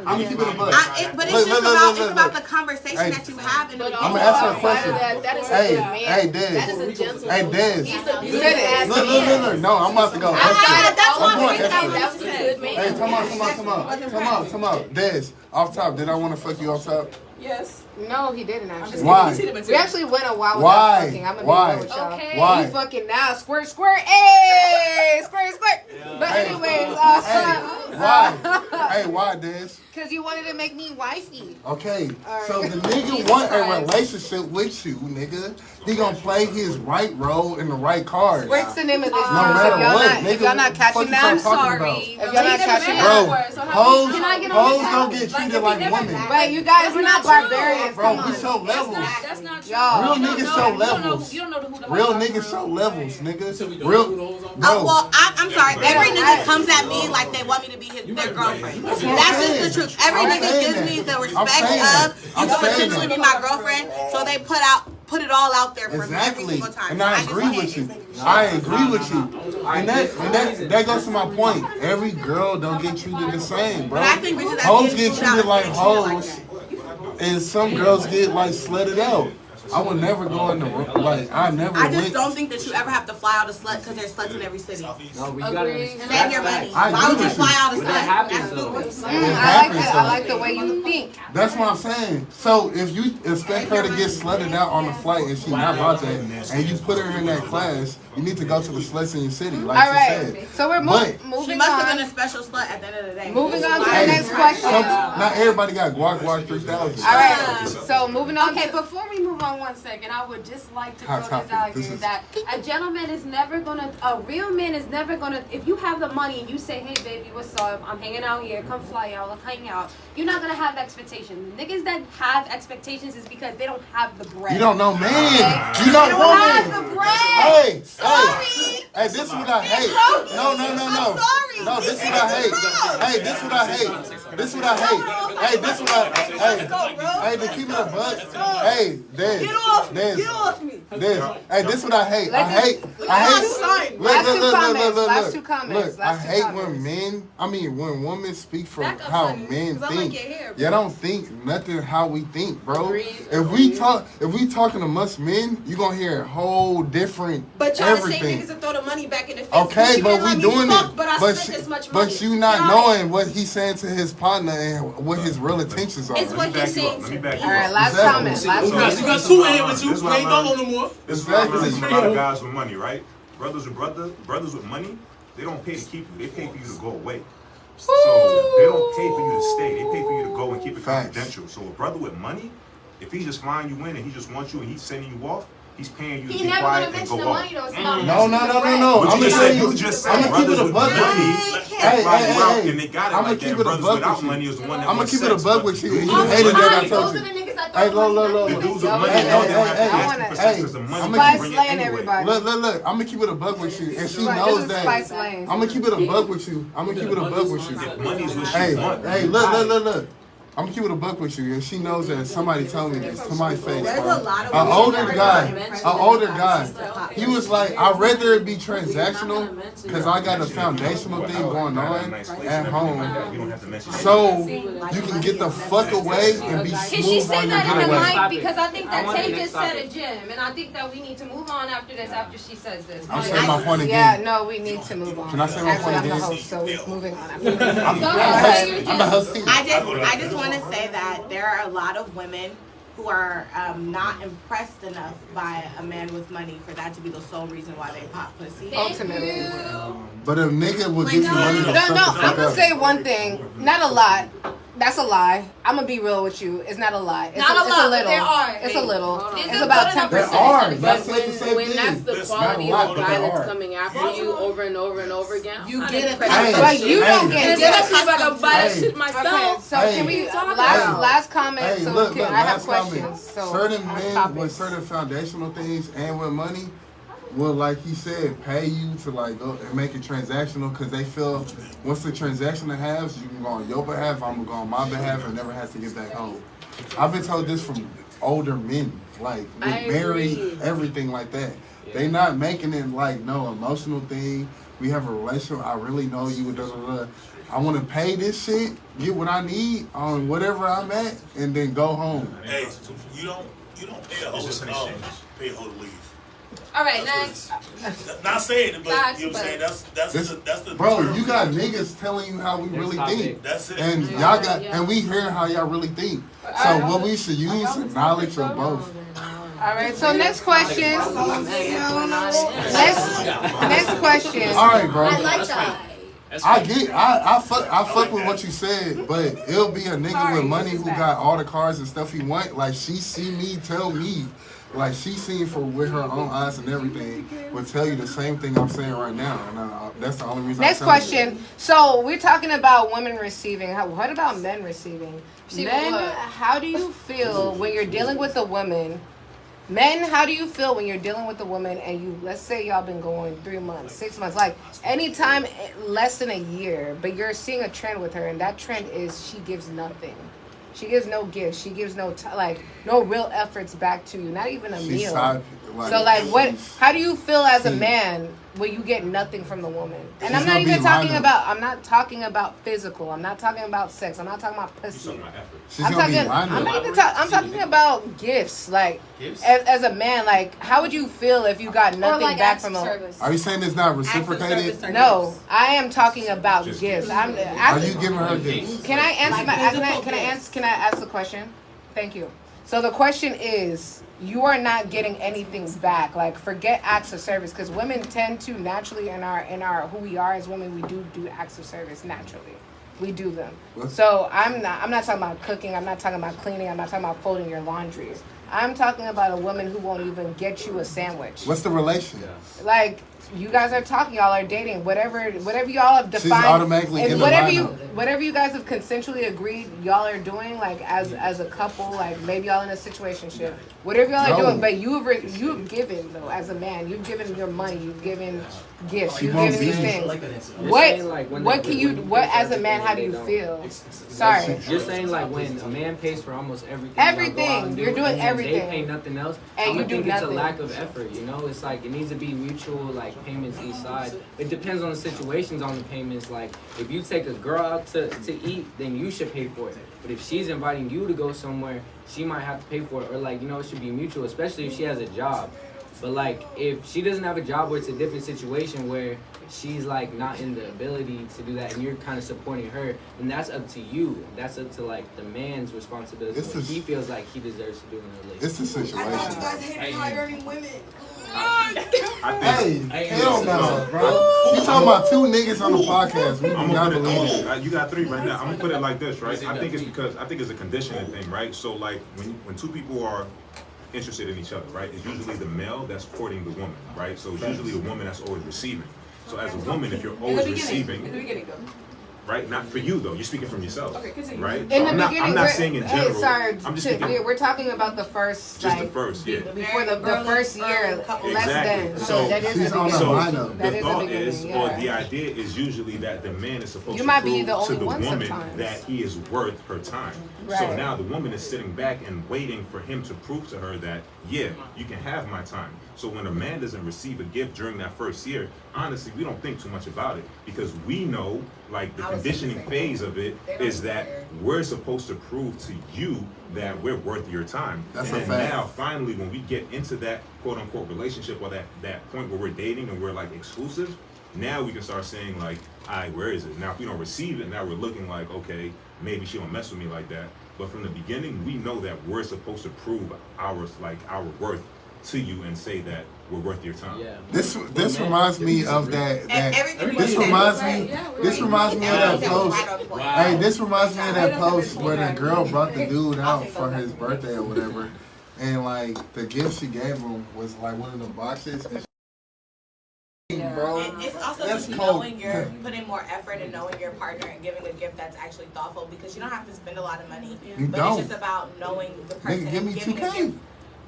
I'm gonna keep it a buck. But it's just about the conversation that you have. And I'm gonna ask her a question. That is a good man. Hey, Des. That is a gentleman. Hey, Des. You said it. Look. No, I'm about to go. That's I'm one going thing. That was a good man. Hey, come on. Des, off top, did I want to fuck you off top? Yes. No, he didn't actually. Why? We actually went a while Why? without fucking. I'm gonna Why? be real with y'all. Okay. Why? You fucking now. Squirt. Hey! Squirt. But Hey. anyways, Why? Why, Des? Because you wanted to make me wifey. Okay, All so right. the nigga want a relationship with you, nigga. He gonna play his right role in the right cards. What's the name of this? No matter what, If y'all not catching that, I'm sorry. If y'all not catching Bro, that, hoes don't get treated like women. Wait, you guys, we're not barbarians. Bro, Come we on. show levels. That's not true. Y'all. Real niggas show levels. You don't know who the Real niggas show levels, nigga. Real. Oh, Bro. well, I'm sorry. Every nigga comes at me like they want me to be their girlfriend. That's just the truth. Every nigga gives me the respect of you could potentially be my girlfriend. So they put it all out there for me every Exactly, single time. and So I just agree hate with you. this. I agree with you, and that goes to my point. Every girl don't get treated the same, bro. But I think bitches that Hoes get get food out treated like get treated like hoes, and some girls get like slutted out. I would never go in the like. I never. I just went. don't think that you ever have to fly out a slut because there's sluts in every city. No, we gotta. Save your money. I Why would agree you with fly you. out a But slut? that happens, That's though. stupid. It I like happens, that. though. I like the way you think. That's what I'm saying. So if you expect her to get slutted out on the flight and she's not about that, and you put her in that class, you need to go to the sluts in your city, like All she right. said. So we're But- She moving must have been on. a special slut at the end of the day. Moving on to the Hey, next question. Not everybody got guac 3000. All right. So moving on. Okay, before we move on 1 second, I would just like to Hot throw this topic. out This here is- that a gentleman is never gonna, a real man is never gonna, if you have the money and you say, hey baby, what's up? I'm hanging out here, come fly out, let's hang out. You're not gonna have expectations. The niggas that have expectations is because they don't have the bread. You don't know man. Okay? You don't They know have man. the bread. Hey, Sorry. hey, this is what I hate. No. I'm sorry. No, this is what I hate. Hey, this is what I hate. This is what I hate. Hey, this is what I hey, to keep it a buck. Hey, Des. Get off me. Hey, this is what I hate. I hate. Last two comments. Look, I hate when when women speak from how men think. Y'all don't think nothing how we think, bro. If we talking amongst men, you gonna hear a whole different But y'all everything. the same niggas that throw the money back in the face. Okay, you but didn't let we me doing fuck, it. But I spent this much money. But you not Got it. knowing what he's saying to his partner and what his real intentions are. It's what he's saying to me. All right. Last Exactly. comment. You Last got comment. two in here with you. This is You what ain't I don't learned. know no more. This is what I learned from a lot of guys with money, right? Brothers with money, they don't pay to keep you. They pay for you to go away. So they don't pay for you to stay. They pay for you to go and keep it Facts. confidential. So a brother with money, if he just flying you in and he just wants you and he's sending you off, He's paying you to He be never quiet gonna and mention go the off. money though. It's about No. But I'm you gonna you just said I'm gonna keep it brothers a with buck money with you. can fly you out, Hey. and they got it I'ma like keep that. it a Brothers buck without with you. money is the one that I'm gonna wants keep it a sex, buck but with you. dudes You with hated money- that I Those told are you. the niggas that Hey, throw money look. The back. dudes with Hey, money hey, know they don't have to hey, ask I you for wanna- sex hey, because the money I'ma can Spice bring it Lane, anyway. everybody. Look. I'm gonna keep it a buck with you, and she Right, knows this is that. Spice Lane. I'm gonna keep it a buck with you. I'm gonna keep it a buck with you. Money's what she Hey, want. look. I'm gonna keep it a buck with you, and she knows that somebody told me this to my face. There's bro. a lot of An women older that are guy, not impressed an with older the guy. conversation. He was like, I'd rather it be transactional because I got a foundational thing going on at home, You don't have to mention so you can get the fuck away and be Can she smooth say on your that in the getaway. mic? Because I think that I want Tay the just next said a topic. gym, and I think that we need to move on after this. After she says this. I'm saying my point Yeah, again. no, we need to move on. Can I say my Actually, point I'm the again? host, so we're moving on. I'm the host too. I just want to say that there are a lot of women who are not impressed enough by a man with money for that to be the sole reason why they pop pussy. Ultimately. But a nigga will give you money to No, shut the I'm fuck gonna up. say one thing. Not a lot. That's a lie. I'm gonna be real with you. It's not a lie. It's Not a it's lot, but little. there are. It's a little. Hold on. It's about There 10%. are. But That's the same when that's thing. the That's quality not a of lot, guy but there that's are. coming after you over and over and over again, You I'm get not a impressed. Hey, But you don't hey, get And especially if I can buy that Hey. shit Okay, myself. so Hey. can we What are you talking about? last comment? Hey, So look, I have last questions. comment. So Certain on men topics. with certain foundational things and with money will, like he said, pay you to like go and make it transactional because they feel once the transaction happens, you can go on your behalf, I'm gonna go on my behalf, and never have to get back home. I've been told this from older men, like I with married, agree. everything like that. They not making it like no emotional thing. We have a relationship. I really know you. Da, da, da. I want to pay this shit, get what I need on whatever I'm at, and then go home. Hey, you don't pay a hoe It's just to an come, exchange. pay a hoe to leave. All right, next. Not saying it, but Facts, you know what I'm saying. That's This, the bro, term. you got niggas telling you how we Next really topic. think, That's it. and y'all got, and we hear how y'all really think. So what we should use is knowledge of both. All right. So next question. Next question. All right, bro. I like that. I fuck with what you said, but it'll be a nigga with money who got all the cars and stuff he want. Like she see me, tell me, like she seen for with her own eyes and everything, will tell you the same thing I'm saying right now, and that's the only reason. Next I'm telling question. So we're talking about women receiving. What about men receiving? Receiving Men, what? how do you feel when you're dealing with a woman? Men, how do you feel when you're dealing with a woman and you, let's say y'all been going 3 months, 6 months, like anytime less than a year, but you're seeing a trend with her and that trend is she gives nothing. She gives no gifts. She gives no, no real efforts back to you, not even a She's meal. side, So what, how do you feel as a man when you get nothing from the woman? And I'm She's not gonna even be talking lined about, I'm not talking about physical. I'm not talking about sex. I'm not talking about pussy. She's I'm gonna talking, be lined I'm up. not even I'm talking about gifts. Like, as a man, like, how would you feel if you got nothing like back acts from of a... service. Are you saying it's not reciprocated? No, I am talking about gifts. Are you giving her gifts? Can I answer can I ask the question? Thank you. So the question is, you are not getting anything back. Like, forget acts of service, because women tend to naturally in our who we are as women, we do acts of service naturally. We do them. So I'm not talking about cooking. I'm not talking about cleaning. I'm not talking about folding your laundry. I'm talking about a woman who won't even get you a sandwich. What's the relation? Like, you guys are talking, y'all are dating, whatever y'all have defined. She's automatically and in the lineup. whatever you guys have consensually agreed y'all are doing, like as a couple, like maybe y'all in a situationship, whatever y'all are doing, but you've given though as a man, you've given your money, you've given gifts, you've given these things. What as a man, how do you feel? Sorry. You're saying like when a man pays for almost everything. Everything. You're doing and everything. They pay nothing else. And you I do think nothing. it's a lack of effort. You know, it's like it needs to be mutual, like payments each side. It depends on the situations on the payments. Like if you take a girl out to eat, then you should pay for it. But if she's inviting you to go somewhere, she might have to pay for it. Or like, you know, it should be mutual, especially if she has a job. But like if she doesn't have a job where it's a different situation where she's like not in the ability to do that and you're kind of supporting her, then that's up to you. That's up to like the man's responsibility. What he feels like he deserves to do in a relationship. It's the situation. I thought you guys hated hiring women. Hey, hell no, bro. You talking about 2 niggas on the podcast. We do not believe it. You got 3 right now. I'm gonna put it like this, right? I think it's a conditioning thing, right? So like when 2 people are interested in each other, right? It's usually the male that's courting the woman, right? So it's usually the woman that's always receiving. So as a woman, if you're always receiving, in the beginning though. right? Not for you though. You're speaking from yourself, Okay, continue. right? In So the beginning, I'm not saying in general. sorry, I'm just speaking. we're talking about the first, Just like, the first, yeah. before the first year, less Exactly. than. So that is she's the on beginning. the So lineup. That the is thought the beginning, is, yeah. or the idea is usually that the man is supposed You to might be prove the to only the one woman sometimes. that he is worth her time. So Right. now the woman is sitting back and waiting for him to prove to her that, yeah, you can have my time. So when a man doesn't receive a gift during that first year, honestly, we don't think too much about it because we know, like, the conditioning phase of it is that we're supposed to prove to you that we're worth your time. That's and a then fact. now, finally, when we get into that quote unquote relationship or that point where we're dating and we're like exclusive, now we can start saying like, all right, where is it? Now, if we don't receive it, now we're looking like, okay, maybe she don't mess with me like that. But from the beginning, we know that we're supposed to prove our worth to you and say that we're worth your time. Yeah. This reminds me of that. everything This you said reminds was me. right. Yeah, This reminds me of that post. Wow. Hey, this reminds me of that post where the girl brought the dude out for his birthday or whatever, and like the gift she gave him was like one of the boxes. And bro, And it's also that's just cold. knowing you're putting more effort and knowing your partner and giving a gift that's actually thoughtful because you don't have to spend a lot of money. You but don't. it's just about knowing the person Nigga, give me and giving a 2K. gift.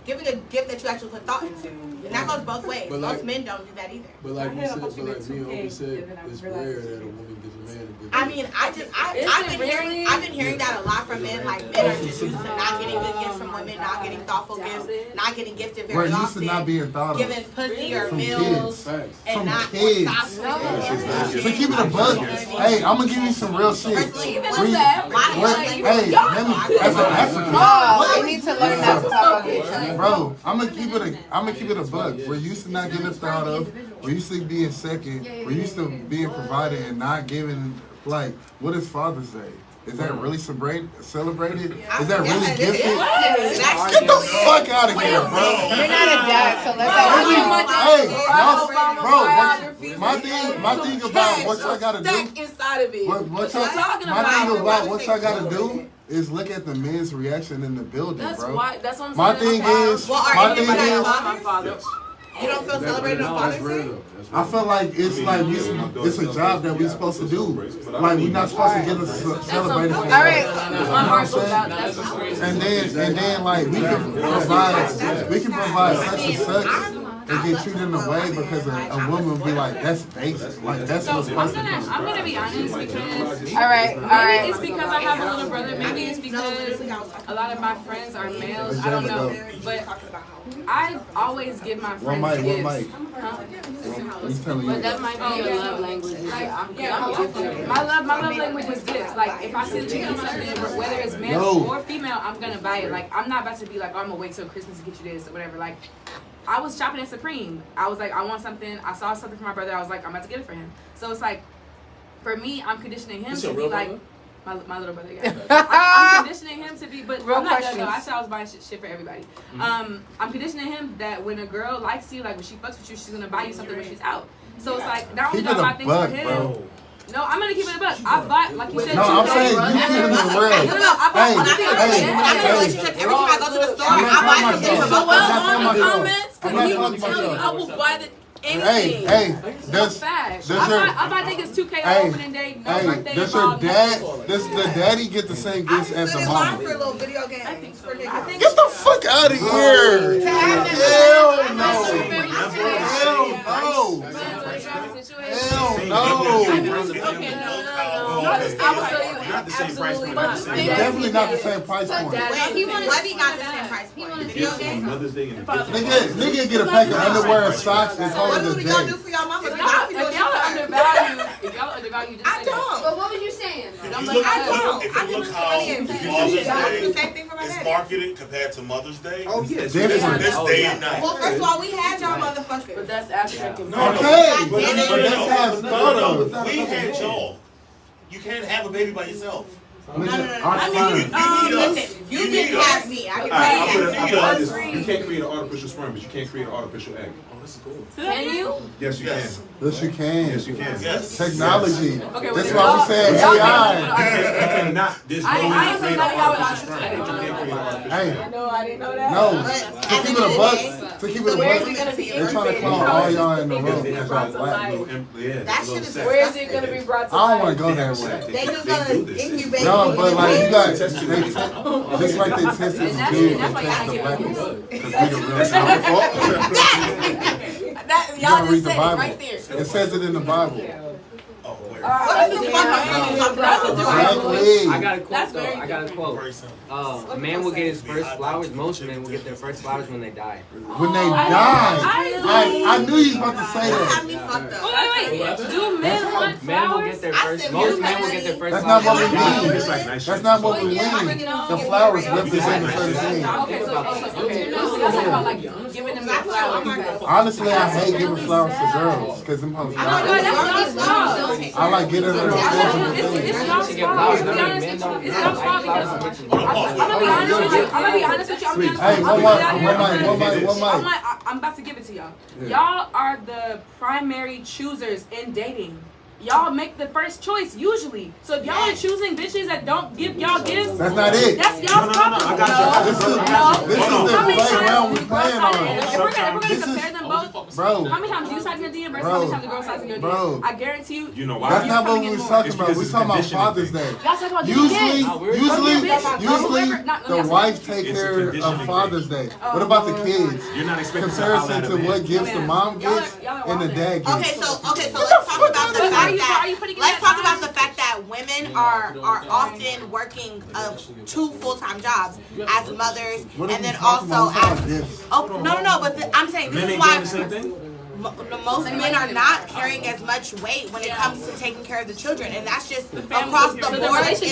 Giving a gift that you actually put thought into. And that goes both ways. But Most like- men don't do that either. But like you said, but like me and Obi said, it's rare that a woman gives a man a good I mean, I've been hearing that a lot from men. Like men are just used to not getting good gifts from women, not getting thoughtful gifts, not getting gifted We're very used to often, not being thought of. giving pussy or From meals, kids. and From not kids. socks. To keep it a buck, hey, I'm gonna give you some real shit. Personally, Hey, why- let me, as an African, Oh, we need to learn not to talk about each other. bro, I'm gonna keep it a buck. We're used to not getting thought of. We're used to being second. We're used to being provided and not giving. Like, what is Father's Day? Is that really celebrated? Is that really gifted? Get the fuck out of here, bro. You're not a dad, so let's Hey, y'all, bro, my thing about what y'all gotta do. Inside of it. My thing about what y'all gotta do is look at the men's reaction in the building, That's bro. why. That's what I'm My saying. thing is, my father. You don't feel celebrated on Father's Day? I feel like it's a job that we're supposed to do. Like we're not supposed to get us celebrated. All right. And then like we can provide such and such and get treated in a way because a woman will be like, that's basic. Like that's what's supposed to be. I'm gonna be honest because All right. maybe it's because I have a little brother. Maybe it's because a lot of my friends are males. I don't know, but I always give my friends gifts. He's telling But you. that might be your love language. I'm gifted. My love language was gifts. Like if I see that you got something, whether it's male or female, I'm gonna buy it. Like I'm not about to be like, oh, I'm gonna wait till Christmas to get you this or whatever. Like I was shopping at Supreme. I was like, I want something. I saw something for my brother. I was like, I'm about to get it for him. So it's like, for me, I'm conditioning him to be like. My little brother, yeah. I'm conditioning him to be, but Real I'm not questions. though. I said I was buying shit for everybody. I'm conditioning him that when a girl likes you, like when she fucks with you, she's gonna buy you something when she's out. So it's like not only Keep do it I buy a things for buck, him. bro. No, I'm gonna keep it a buck. I bought, like you said, No, I'm saying you keep it real. I bought When I'm in a relationship, every time I go to the store, I buy something for both of them. comments, because he will tell you I will buy the anything. Hey, That's fact. I buy niggas 2K on opening day, no birthday does your involved. dad, does the daddy get the same gifts as the mama? For a little video game. For niggas. Get the fuck out of here! Hell no! Hell no! Hell no! Okay, no. I will tell you, Not the same price point. Definitely not the same price point. Webby got the same price point. Video game. Mother's Day and Nigga get a pack of underwear and socks and call What it a do y'all do day. for y'all mamas? If y'all undervalue, just say that. But what was you saying? If you look how Father's Day is marketed compared to Mother's Day, Oh yes, Different. it's day and night. Well, first of all, we had y'all motherfuckers. But that's African. Okay, but that's how it's thought of. We had y'all. You can't have a baby by yourself. No. I mean, listen, you didn't have me. I can I'll tell put you. it you can't create an artificial sperm, but you can't create an artificial egg. Oh, this is cool. Can you? Yes, you can. Yes, you can. Yes, you can. Yes. Technology. Okay, That's why we said AI. You cannot. There's no way I to create an artificial sperm, but you can't create an artificial egg. Hey, No, I didn't know that. no. But To keep it a buck, where is it gonna be? they're trying to clone all y'all in the Because they room. have That's like why black black. little, That shit is Where is it gonna be brought to I don't life? want to go that way. They just gonna incubate. No, but like you got, Test just tube. like they tested the that's- dude, they that's why y'all tested the get black rid people. of Because we the real That's not my fault. That You y'all gotta read just the said it Bible. right there. It says it in the Bible. Oh, wait. What the fuck are you talking about? Exactly. I got a quote That's though. very I got a quote. Very simple. A man will get his first flowers. Most men will get their first flowers when they die. When they die, I knew you was about to say That that. had me fucked up. Wait. Do men want Men will flowers? get their I first. said Most you men will already- get their first That's not flowers. what we when they die. mean. It's like nice That's shit. not what we mean. The flowers represent a certain thing. Okay, so y'all talking about like giving them their flowers. Honestly, I hate giving flowers to girls because them hoes. I like getting them It's y'all's To get fault. flowers, To be none of honest men with don't you, it's like y'all's fault flowers because as much as I'm gonna be honest with you. I'm gonna be honest with you. I'm gonna be honest with Hey, you. one mic. I'm about to give it to y'all. Y'all are the primary choosers in dating. Y'all make the first choice usually. So if y'all are choosing bitches that don't give y'all gifts, That's not it. that's y'all's problem. I got you. This is No. the How many playground we times girls playing side on. if we're gonna This is- compare them both, Bro, how many times do you side in your DM versus Bro. how many times the girl sides in your Bro. DM? I guarantee you. You know why? that's not what coming we in was more. talking It's about. because We it's talking about conditioning Father's thing. Day. Y'all talking about Usually, gifts. usually Whoever- not- the wife take It's a care conditioning of Father's Day. What about the kids? You're not expecting to holler Comparison at a to man. what gifts the mom gets and the dad gets. Okay, so let's talk about the fact that let's talk about the fact that women are often working two full-time jobs as mothers What are and we then talking also about? as Gifts. no, but I'm saying this Men is ain't why doing the same thing? most men are not carrying as much weight when it comes to taking care of the children, and that's just across the board.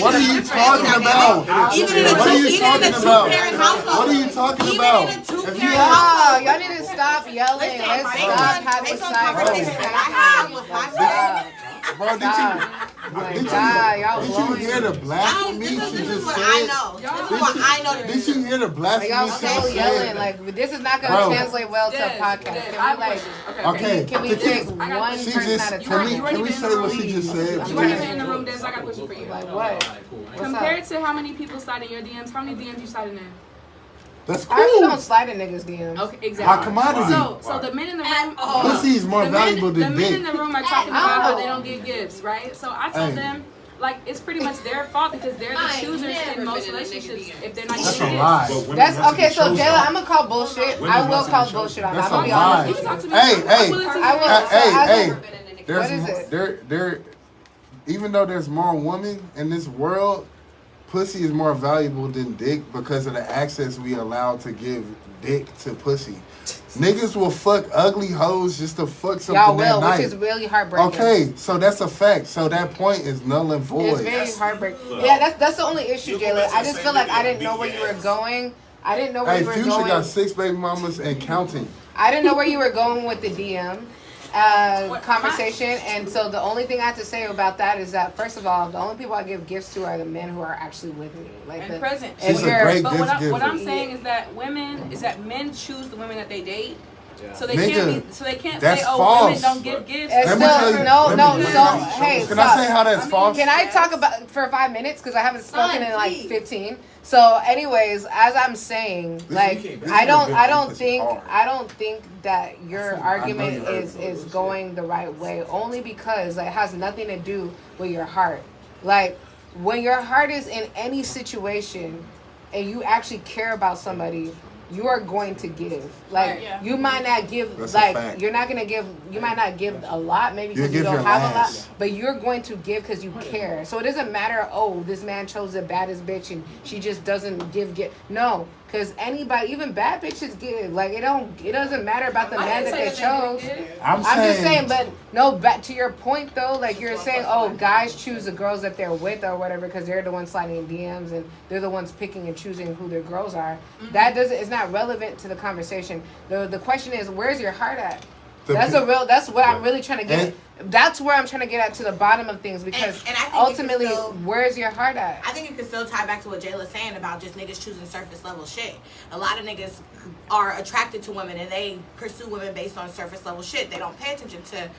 What are you talking about? Even in a What are you talking about? two-parent household. What are you talking Even about? in a two-parent If you household. Y'all need to stop yelling. Let's stop having Based on side conversations that I have with my friends. Bro, did y'all you blowing. hear the blasphemy she This is just what said? I know. This is what I know. Did you hear the blasphemy Y'all she still just yelling. said? Like, this is not gonna Bro. translate well to a podcast. Okay, Can we take one she person just, at a can time? we say what she just said? You weren't even in the room, Des. I got a question for you. Like what? What's Compared up? to how many people slide in your DMs, how many DMs you sliding in? That's I really cool. don't slide in niggas' DMs. Okay, Our exactly. commodity. So the men in the room, Pussy is more the valuable men than in dick. the room are talking about how they don't get gifts, right? So I told Hey. them, like, it's pretty much their fault because they're the choosers in most relationships if they're not That's getting a lie. gifts. But women That's want to okay. be So chosen. Jayla, I'm gonna call bullshit. Women I will want to call be bullshit on. That's I'm a gonna be lie. honest. You can talk to me. Hey, I'm hey. willing to I will. hear it. So as Hey, a- there's What is more, it? there, even though there's more women in this world, pussy is more valuable than dick because of the access we allow to give dick to pussy. Niggas will fuck ugly hoes just to fuck something Y'all that will, night. which is really heartbreaking. Okay, so that's a fact. So that point is null and It's void. very heartbreaking. Yeah, that's the only issue, Jayla. I just feel like I didn't know where you were going. I didn't know where Hey, you were Future going. got 6 baby mamas and counting. I didn't know where you were going with the DM conversation, and so the only thing I have to say about that is that first of all, the only people I give gifts to are the men who are actually with me, like And the present. if She's a you're- great But gift what giver. I'm saying is that men choose the women that they date. So they Nigga, can't that's say, oh, false. women don't give gifts. It's Let me tell still, you- no, let no. me- So hey, Can stop. I say how that's false? Can I talk about for 5 minutes because I haven't spoken in like 15. So, anyways, as I'm saying, like I don't think that your argument is going the right way. Only because it has nothing to do with your heart. Like when your heart is in any situation and you actually care about somebody, you are going to give. Like Right, yeah. you might not give. That's a like fact. you're not gonna give. You might not give a lot, maybe You because you give don't your have a lot. last. But you're going to give because you care. So it doesn't matter. Oh, this man chose the baddest bitch and she just doesn't give. No, because anybody, even bad bitches give. Like it doesn't matter about the man that they chose. I'm just saying, but no. Back to your point though, like you're saying, oh, guys choose the girls that they're with or whatever because they're the ones sliding in DMs and they're the ones picking and choosing who their girls are. That doesn't. It's not relevant to the conversation. The question is, where's your heart at? That's what I'm really trying to get. That's where I'm trying to get at to the bottom of things because and I think ultimately, where's your heart at? I think it could still tie back to what Jayla's saying about just niggas choosing surface level shit. A lot of niggas are attracted to women and they pursue women based on surface level shit. They don't pay attention to.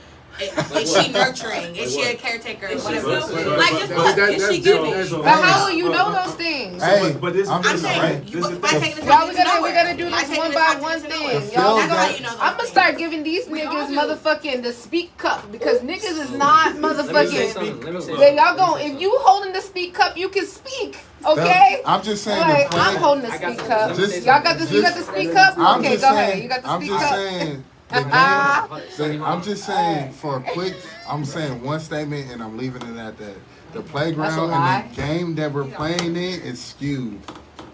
Is she nurturing? Is she a caretaker? Whatever. Like, just look. Is she giving? But how will you know those things? Hey, I'm saying, by taking y'all, we gotta do this one by one thing. Y'all, I'm gonna start giving these niggas motherfucking the speak cup because niggas is not motherfucking. Y'all going if you holding the speak cup, you can speak. Okay. I'm just saying. Like, I'm holding the speak cup. Y'all got this. You got the speak cup. Okay, go ahead. You got the speak cup. I'm just saying for a quick. I'm saying one statement and I'm leaving it at that. The playground and the game that we're playing in is skewed.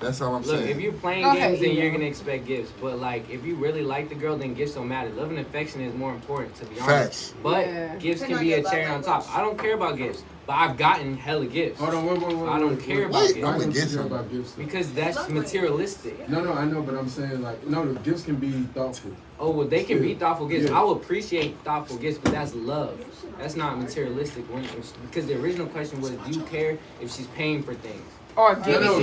That's all I'm saying. Look, if you're playing games, then you're gonna expect gifts. But like, if you really like the girl, then gifts don't matter. Love and affection is more important, to be honest. Facts. But gifts can be a cherry on top. I don't care about gifts, but I've gotten hella gifts. Hold on, wait. I don't care about gifts. I don't care about gifts. Because that's materialistic. No, I know, but I'm saying like, no, the gifts can be thoughtful. Oh, well, they can be thoughtful gifts. I will appreciate thoughtful gifts, but that's love. That's not materialistic. Because the original question was, do you care if she's paying for things? Or giving,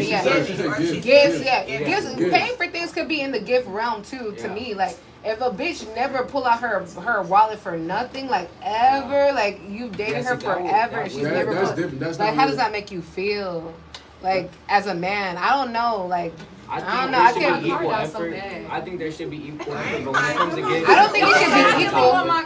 gifts. Paying for things could be in the gift realm too. To me, like if a bitch never pull out her wallet for nothing, like ever, like you dated her forever, and she's never. Like, how does that make you feel? Like as a man, I don't know. Like I don't know. I can't. I think there should be equal effort, but when it comes to gifts, I don't think it should be equal. No.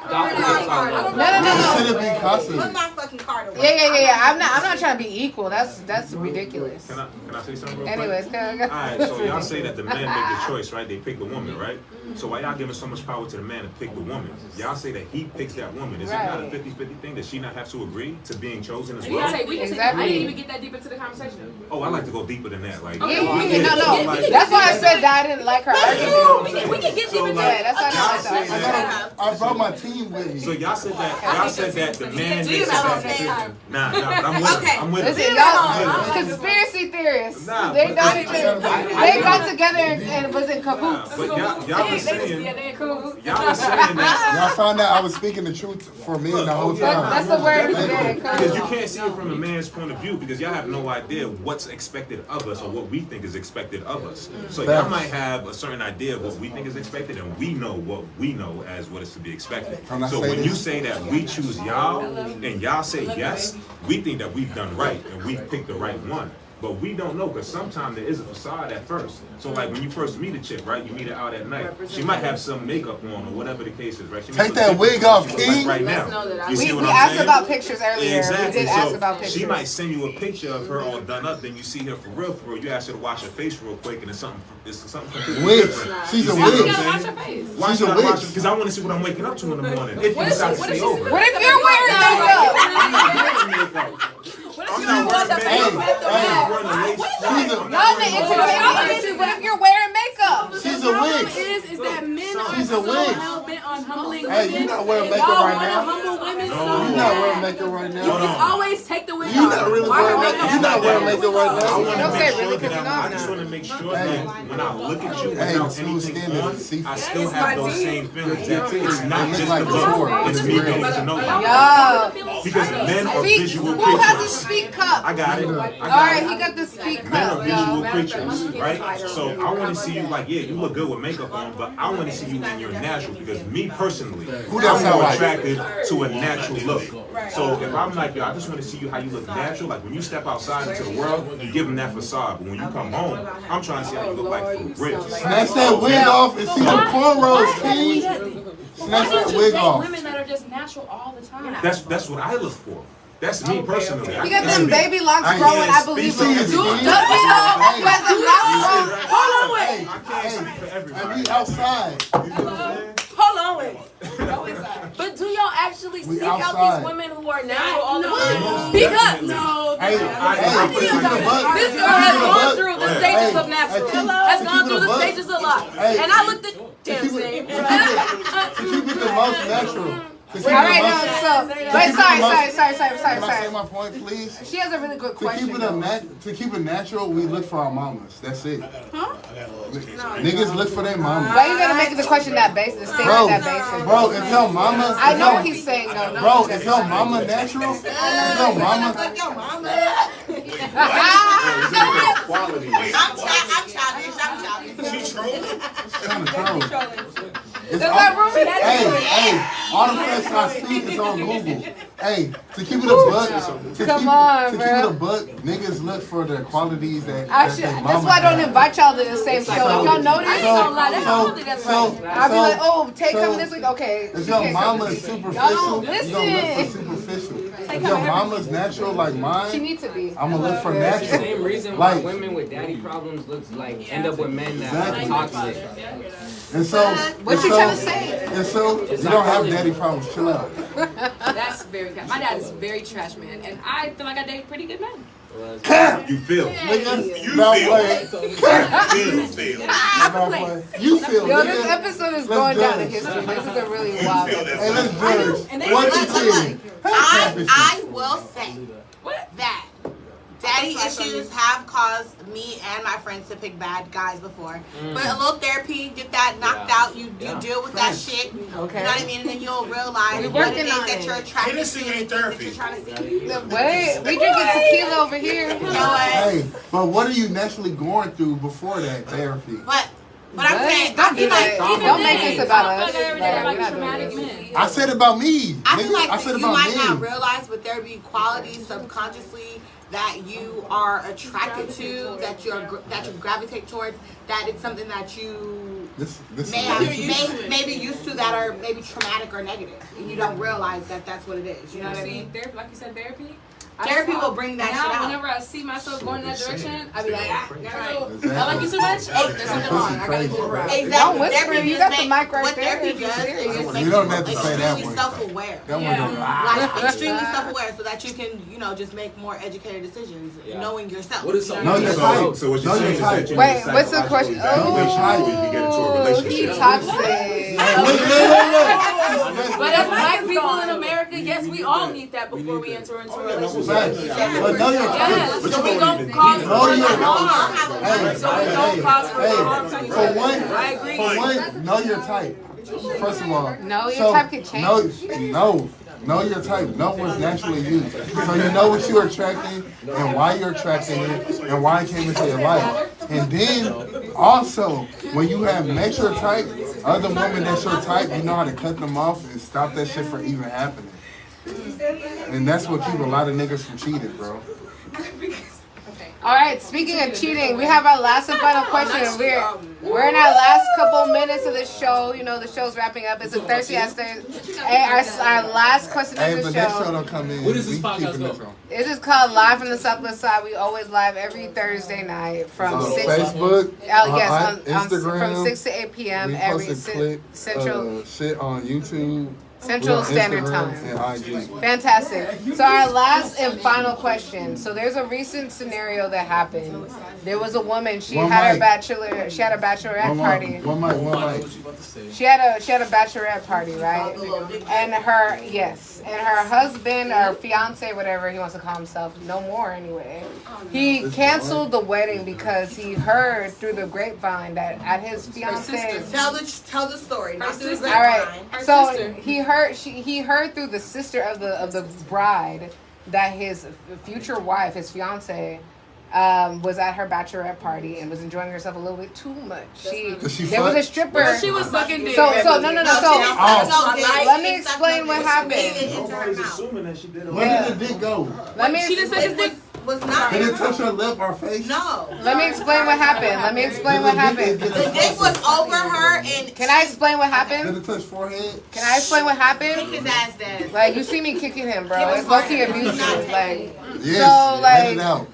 Should it be costly? Put my fucking card away. Yeah. I'm not trying to be equal. That's ridiculous. Can I say something real Anyways, quick? Alright, so y'all say that the men make the choice, right? They pick the woman, right? So why y'all giving so much power to the man to pick the woman? Y'all say that he picks that woman. Is it not a 50-50 thing? Does she not have to agree to being chosen as well? I didn't even get that deep into the conversation. Oh, I like to go deeper than that. Like, no. That's why I said that I didn't like her argument. We can get deep into that. That's why I said I brought my team with me. So y'all said that the man makes the decision. Nah, I'm with Listen, y'all conspiracy theorists. They got together and was in cahoots. But y'all was saying that. Y'all found out I was speaking the truth for me the whole time. That's the word. Because you can't see it from a man's point of view because y'all have no idea what's expected of us or what we think is expected of us. So y'all might have a certain idea of what we think is expected, and we know what we know as what is to be expected. So when you say that we choose y'all and y'all say yes, we think that we've done right and we've picked the right one. But we don't know because sometimes there is a facade at first. So like when you first meet a chick, right? You meet her out at night. She might have some makeup on or whatever the case is, right? She take that wig off, King. Like right now. We asked about pictures earlier. Exactly. We did ask about pictures. She might send you a picture of her all done up. Then you see her for real. You ask her to wash her face real quick, and it's something wig. She's a wig. Why should I watch it? Because I want to see what I'm waking up to in the morning. If you decide to stay over. What if you're wearing makeup? I'm not wearing makeup. What if you're wearing makeup? She's a wig. Is that men She's are a wig. so hell-bent on humbling women? Hey, you not wearing makeup right now. Humble women so You not wearing makeup right now. You just always take the wig off. You not really wearing makeup. You not wearing makeup right now. I just want to make sure that when I look at you without anything on, I still have those same feelings. It's not just the look. It's me getting to know you. Because men are visual creatures. Who has a speak cup? I got it. Alright, he got the speak cup. Men are visual creatures, right? So I want to see you like, yeah, you look good with makeup on, but I want to see you in your natural because me personally, I'm more attracted to a natural look. So if I'm like, yo, I just want to see you how you look natural. Like when you step outside into the world, you give them that facade. But when you come home, I'm trying to see how you look like for real. Snatch that wig off and see the cornrows, King. Snatch that wig off. Women that are just natural all the time. That's what I look for. That's me personally. You got them baby locks growing, I believe. Hold on, wait. I can't speak for everybody. We outside. Hold on, wait. But do y'all actually seek out these women who are natural all the time? Because this girl has gone through the stages of natural. Has gone through the stages a lot. And I looked at To keep it the most natural. To keep All right, it no, muscle- so to wait, keep it sorry. Can I say my point, please? She has a really good To question. keep it natural, we look for our mamas. That's it. Huh? Niggas look for their mamas. Why you gotta make the question that basis? Stay on that basis. Bro, if your mama, I know what he's saying though. No, bro, if your mama natural, if your mama, She trolling. It's Does all, that room be hey, all the facts I speak is on Google. Hey, to keep it a buck, to keep it a buck, niggas look for the qualities that their mama that's why I don't has. invite y'all to the same show. If y'all notice, I'll be like, oh, Tay coming this week. Okay. If your mama is Y'all superficial, don't you gonna look for listen. superficial. If your mama's natural like She mine, needs to be. I'm gonna look for The natural. same reason why Like, women with daddy problems looks like end up with men that are Exactly. toxic. and so, What you trying to say? and so, you don't have daddy problems. Chill out. That's very good. My dad is very trash man, and I feel like I date pretty good men. You feel. Nigga, You no feel. way. You feel. No way. You feel, Yo, this nigga. episode is Let's going down in judge. history. This is a really wild feel that episode. Hey, let's judge. And then What look, you look, think? I will say that daddy issues have caused me and my friends to pick bad guys before. But a little therapy, get that knocked out. You deal with that shit. Okay. You know what I mean? And then you'll realize We're what it working is on that it. you're attracted to. Hennessy ain't therapy. That you're trying to see. Wait, we drinking tequila over here. You know what? Hey, but what are you naturally going through before that therapy? But I'm What? saying, I Don't do feel like that. even Don't make then, this about I us. feel like every day Like, I we're like not doing traumatic this. men. I said about me. I feel nigga. like I said you about might not me. realize, but there be qualities subconsciously that you are attracted to, that you gravitate towards, that it's something that you This may be used to that are maybe traumatic or negative, and you don't realize that that's what it is. You know what I mean? Therapy, like you said, therapy. Therapy will bring that shit Now, out. whenever I see myself going in that direction, I be like, Exactly. I like you so much. Oh, there's something wrong. I gotta go around. Exactly. Don't whisper, Therapy you just got the make- mic right what there. therapy If you're does serious. is You make don't you have to say that extremely word. self-aware. That Yeah. one don't Like extremely self-aware, so that you can, just make more educated decisions, knowing yourself. What is You know something- what I No, mean? you're So what you're No, saying is you're that you Wait, need what's the psychologically question? evaluation before you can get into a Oh, relationship. he toxic. But as black people in America, yes, we all need that before we enter into a relationship. But know your Yes, type. so we don't cause Know your harm. Hey, So we don't cause further harm to each for other. one, I agree. for one, know your type. First of all, No, your type can change. Know your type. Know what's naturally you. So you know what you're attracting and why you're attracting it and why it came into your life. And then also, when you have met your type, other women that's your type, you know how to cut them off and stop that shit from even happening. And that's what keep a lot of niggas from cheating, bro. All right, speaking of cheating, we have our last and final question. We're in our last couple minutes of the show. You know, the show's wrapping up. It's a Thursday after. Our last question Hey, of if the the next show show. don't come in, What does this we podcast keeping go? this on. This is called Live from the Southwest Side. We always live every Thursday night from On 6. Facebook, Yes, Instagram, from 6 to 8 p.m. we every posted clip, Central shit on YouTube, Central on Standard Instagram Time. and IG. Fantastic. So our last and final question. So there's a recent scenario that happened. There was a woman. She One had mic. She had a bachelorette party. One mic. She had a bachelorette party, right? And her husband or fiance, whatever he wants to call himself, no more anyway. He canceled the wedding because he heard through the grapevine that at his fiance. Tell the story. Not through the All right. grapevine. So he heard through the sister of the bride that his future wife, his fiance, was at her bachelorette party and was enjoying herself a little bit too much. There was a stripper. Well, she was sucking dick. So no. Let me She explain what happened. Where did the dick go? Let me. She didn't suck his dick. Was not. Did it touch her lip or face? No. Let me explain what happened. The dick was over her and. Can I explain what Did happened? it touch forehead? Can I explain what happened? His ass dead. Like, you see me kicking him, bro. It's mostly abusive. Like, Yes. so, let it like, out.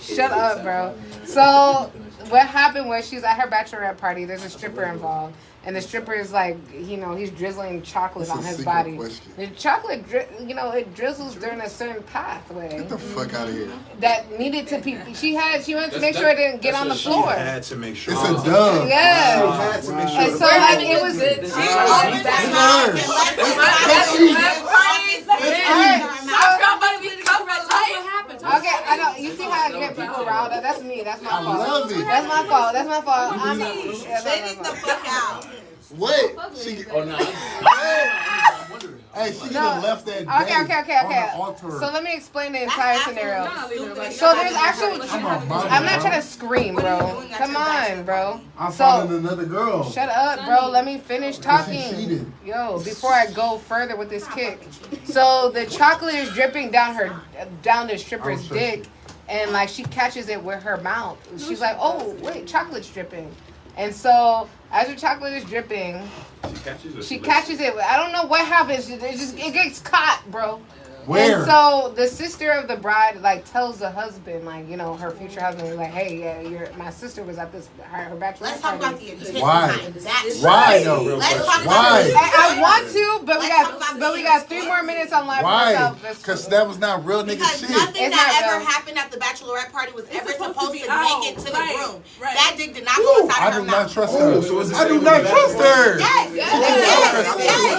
shut up, bro. So what happened was she's at her bachelorette party. There's a stripper involved, and the stripper is like, he's drizzling chocolate on his body. The chocolate, it drizzles during a certain pathway. Get the fuck out of here. That needed to be. She wanted to make sure it didn't get on the floor. She had to make sure. It's a dub. Yeah. She had to make sure. And so like it was. Okay, I know. You see how I get people riled up? That's me. That's my fault. I love it. That's my fault. That's my fault. They need the fuck out. What? Oh no. Hey, she could have left that day Okay. on the altar. So let me explain the entire scenario. So there's actually. I'm not trying to scream, bro. Come on, bro. I'm finding another girl. Shut up, bro. Let me finish She talking. cheated. Yo, before I go further with this kick. So the chocolate is dripping down the stripper's dick, and like she catches it with her mouth. She's like, "Oh, wait, chocolate's dripping." And so as the chocolate is dripping, she catches it. I don't know what happens. It gets caught, bro. Where? And so the sister of the bride like tells the husband, like, her future husband, like, hey, yeah, my sister was at her bachelor Let's talk party. about the intent. Why? Why though? Let's talk Why? about I want to, but we got 3 more minutes on live. Why? Because that was not real nigga because shit. nothing It's that not ever real. happened at the bachelorette party was ever supposed to make it to the room. Right. That dick did not go inside I her do mouth. not trust her. so it's the I do same not with trust her. Yes.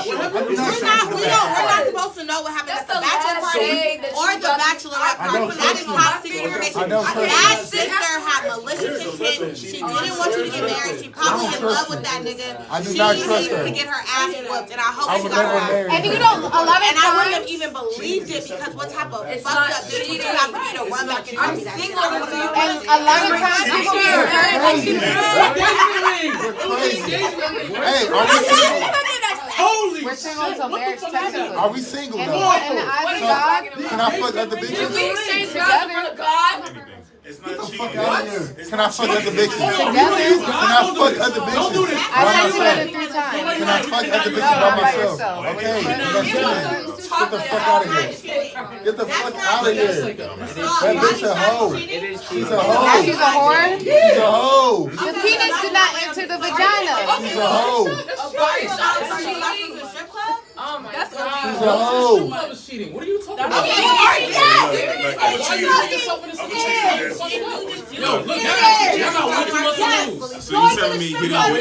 We're not supposed to know what happened at the bachelor party or the bachelorette party. That is top secret information. That sister had malicious intent. She didn't want you to get married. She probably in love with that nigga. I do not trust She her. needs to get her ass whooped, and I hope I she would got never her ass marry whooped. And her. a lot of And I wouldn't have times, even believed it because what type of fucked up bitch would you have to be to run back and tell me that shit? and a lot of times people get hurt. Hey, are we single? We're single until marriage, technically. Are we single And though? in the eyes of God, Can I fuck other bitches? together. It's Get not the cheating. fuck out of here. Can I fuck other bitches? Can Together. I fuck other bitches? I said together 3 times. Can I fuck other bitches No, by by myself? yourself. Okay, that's it. Get the fuck out of here. Get the fuck out of here. That bitch a hoe. She's a hoe. Now she's a whore. She's a hoe. The penis did not enter the vagina. She's a hoe. Oh my She's god. a hoe. I was cheating. What are you talking about? Yo, look, y'all got way too much to lose. So you telling me he didn't